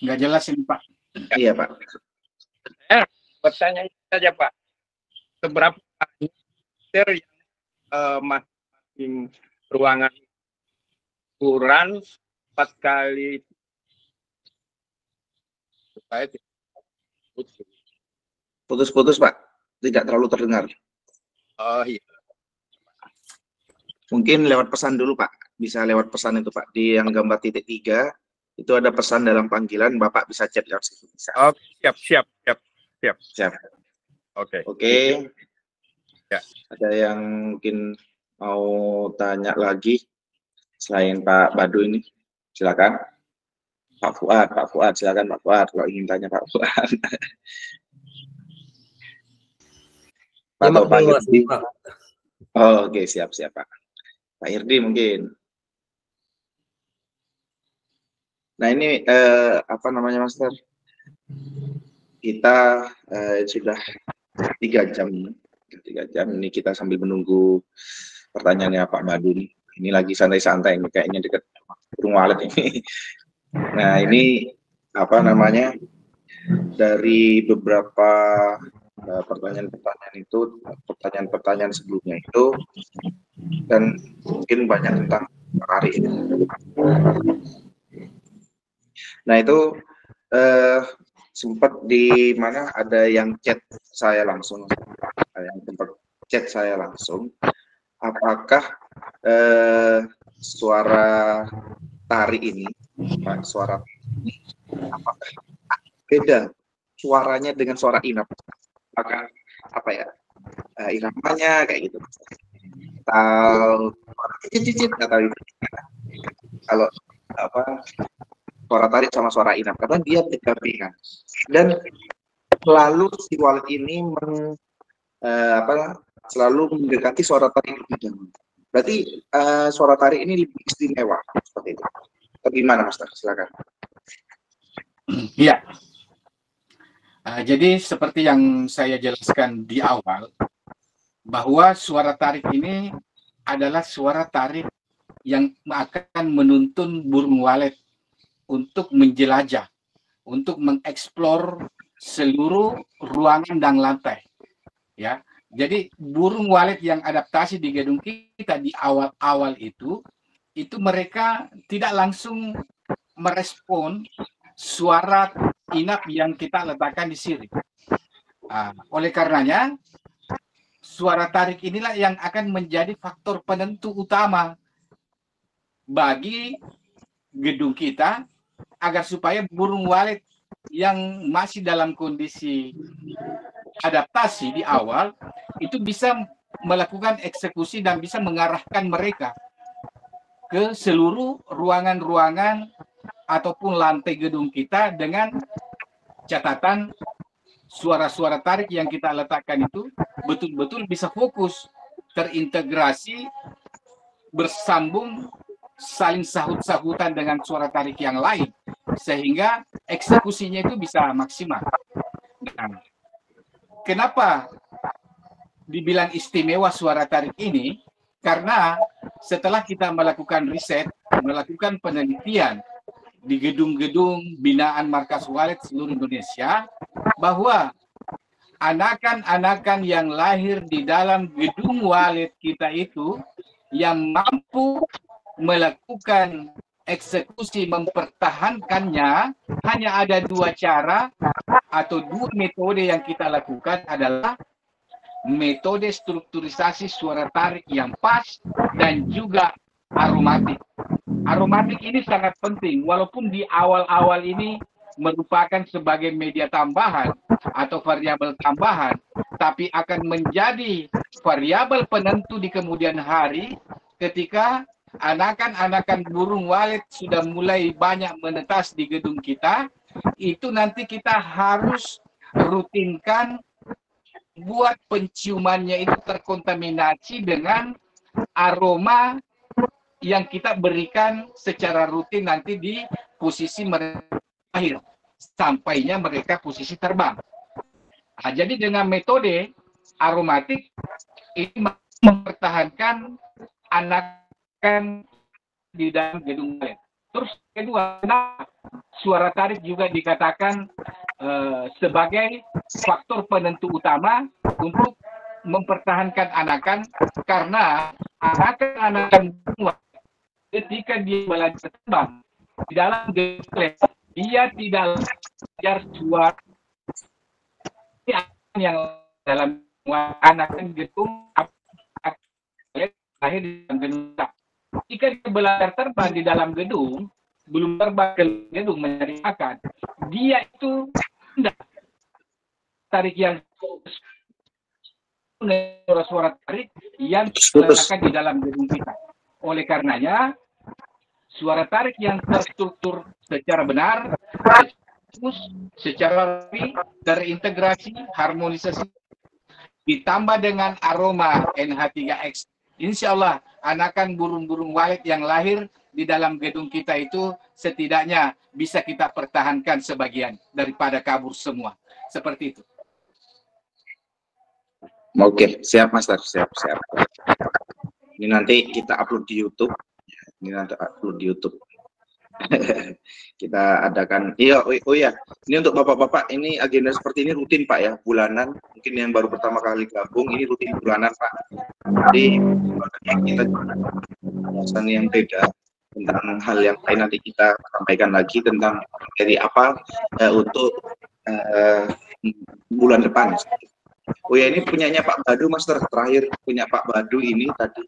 Nggak jelas ini Pak. Iya Pak. Bertanya saja Pak. Seberapa meter yang masing ruangan ukuran 4 kali supaya putus-putus Pak, tidak terlalu terdengar. Oh iya. Mungkin lewat pesan dulu Pak, bisa lewat pesan itu Pak, di yang gambar titik 3 itu ada pesan dalam panggilan, Bapak bisa chat lewat situ. Bisa. Oh, siap. Oke. Ya. Ada yang mungkin mau tanya lagi selain Pak Badu ini, silakan. Pak Fuad, silakan Pak Fuad kalau ingin tanya Pak Fuad. Atau Pak Irdi. Oh, oke, siap Pak. Pak Irdi mungkin. Nah ini apa namanya Master? Kita sudah 3 jam ini kita sambil menunggu pertanyaannya Pak Badu nih. Ini lagi santai-santai kayaknya dekat burung walet ini. Nah ini apa namanya, dari beberapa pertanyaan-pertanyaan itu, pertanyaan sebelumnya itu, dan mungkin banyak tentang Ari ini. Nah itu sempat di mana ada yang chat saya langsung, apakah suara tari ini, suara ini, apakah beda suaranya dengan suara inap? Apakah apa ya, iramanya kayak gitu, atau cicit atau itu? Kalau apa, suara tarik sama suara inap, karena dia berdampingan. Dan selalu si Walid ini selalu mendekati suara tarik lebih dahulu. Berarti suara tarik ini lebih istimewa seperti itu. Bagaimana, Master? Silakan. Iya. Jadi seperti yang saya jelaskan di awal, bahwa suara tarik ini adalah suara tarik yang akan menuntun burung walet untuk menjelajah, untuk mengeksplor seluruh ruangan dan lantai. Ya, jadi burung walet yang adaptasi di gedung kita di awal-awal itu mereka tidak langsung merespon suara inap yang kita letakkan di sirip. Oleh karenanya, suara tarik inilah yang akan menjadi faktor penentu utama bagi gedung kita agar supaya burung walet yang masih dalam kondisi adaptasi di awal itu bisa melakukan eksekusi dan bisa mengarahkan mereka ke seluruh ruangan-ruangan ataupun lantai gedung kita dengan catatan suara-suara tarik yang kita letakkan itu betul-betul bisa fokus, terintegrasi, bersambung, saling sahut-sahutan dengan suara tarik yang lain, sehingga eksekusinya itu bisa maksimal. Nah, kenapa dibilang istimewa suara tarik ini? Karena setelah kita melakukan riset, melakukan penelitian di gedung-gedung binaan Markas Walid seluruh Indonesia, bahwa anakan-anakan yang lahir di dalam gedung Walid kita itu yang mampu melakukan eksekusi mempertahankannya hanya ada dua cara atau dua metode yang kita lakukan adalah metode strukturisasi suara tarik yang pas dan juga aromatik. Aromatik ini sangat penting walaupun di awal-awal ini merupakan sebagai media tambahan atau variabel tambahan, tapi akan menjadi variabel penentu di kemudian hari ketika anakan-anakan burung walet sudah mulai banyak menetas di gedung kita. Itu nanti kita harus rutinkan buat penciumannya itu terkontaminasi dengan aroma yang kita berikan secara rutin nanti di posisi mereka akhir sampainya mereka posisi terbang. Nah, jadi dengan metode aromatik ini mempertahankan anakan di dalam gedung walet. Terus kedua, suara tarik juga dikatakan sebagai faktor penentu utama untuk mempertahankan anakan, karena anakan ketika dia belajar terbang di dalam gedung dia tidak belajar suara yang dalam anakan gedung lahir di dalam gedung. Jika dia belajar terbang di dalam gedung, belum terbang ke gedung mencari makan, dia itu tidak tarik yang suara tarik yang diletakkan di dalam gedung kita. Oleh karenanya, suara tarik yang terstruktur secara benar, secara rapi, terintegrasi, harmonisasi, ditambah dengan aroma NH3X, insya Allah anakan burung-burung walet yang lahir di dalam gedung kita itu setidaknya bisa kita pertahankan sebagian daripada kabur semua. Seperti itu. Oke, siap Master, siap. Ini nanti kita upload di YouTube. Kita adakan, oh iya, ini untuk bapak-bapak, ini agenda seperti ini rutin Pak ya, bulanan. Mungkin yang baru pertama kali gabung, ini rutin bulanan Pak. Jadi kita pembahasan yang beda tentang hal yang lain, nanti kita sampaikan lagi tentang materi apa untuk bulan depan. Oh ya, ini punyanya Pak Badu Master, terakhir punya Pak Badu ini tadi.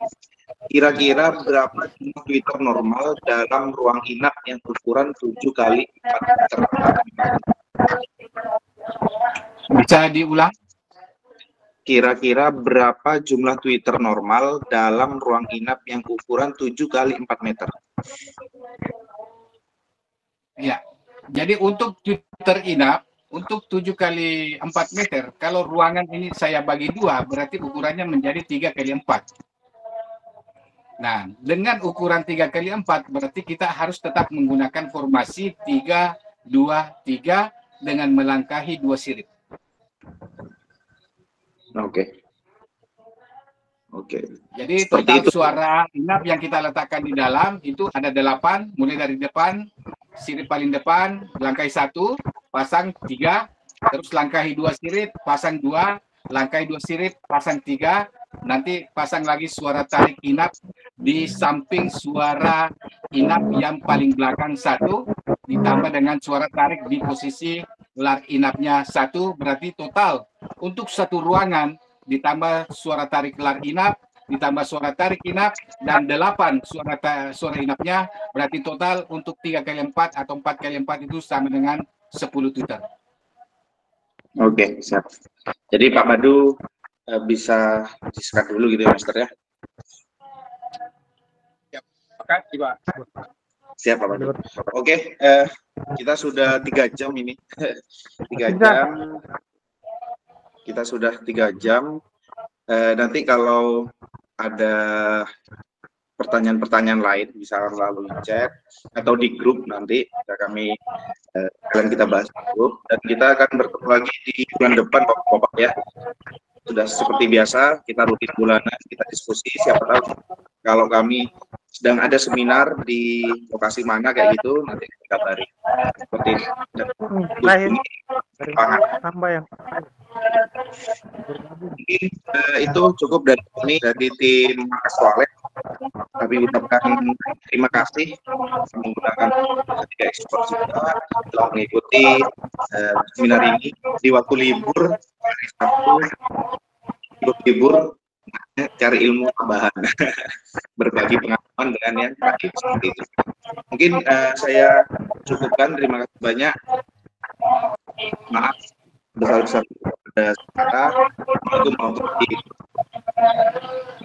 Kira-kira berapa jumlah Twitter normal dalam ruang inap yang ukuran 7 kali 4 meter? Bisa diulang? Kira-kira berapa jumlah Twitter normal dalam ruang inap yang ukuran 7 kali 4 meter? Ya, jadi untuk Twitter inap untuk 7 kali 4 meter, kalau ruangan ini saya bagi 2, berarti ukurannya menjadi 3 kali 4. Nah, dengan ukuran 3 kali 4, berarti kita harus tetap menggunakan formasi 3, 2, 3 dengan melangkahi 2 sirip. Oke. Oke. Jadi Seperti total itu. suara inap yang kita letakkan di dalam itu ada 8, mulai dari depan, sirip paling depan, langkahi 1, pasang 3, terus langkahi 2 sirip, pasang 2, langkahi 2 sirip, pasang 3, nanti pasang lagi suara tarik inap di samping suara inap yang paling belakang 1, ditambah dengan suara tarik di posisi lar inapnya 1, berarti total untuk satu ruangan ditambah suara tarik lar inap, ditambah suara tarik inap, dan 8 suara inapnya, berarti total untuk 3 kali 4 atau 4 kali 4 itu sama dengan 10 tweeter. Oke, siap. Jadi Pak Madu bisa di-start dulu gitu ya, Master ya? Makasih, Pak. Siap, Pak Madu. Oke, kita sudah 3 jam ini. 3 jam. Kita sudah 3 jam. Nanti kalau ada pertanyaan-pertanyaan lain bisa melalui chat atau di grup, nanti kalian kita bahas di grup, dan kita akan bertemu lagi di bulan depan, Bapak ya. Sudah seperti biasa, kita rutin bulanan, kita diskusi, siapa tahu kalau kami sedang ada seminar di lokasi mana kayak gitu, nanti kita kabari. Seperti ini. Mungkin itu cukup dari kami, dari tim Markas Walet. Kami ucapkan terima kasih menggunakan ketiga ekspor juga telah mengikuti seminar ini di waktu libur hari Sabtu. Libur cari ilmu tambahan, berbagi pengalaman dengan yang tadi seperti itu. Mungkin saya cukupkan, terima kasih banyak. Maaf besar-besar kepada saudara. Assalamualaikum warahmatullahi wabarakatuh.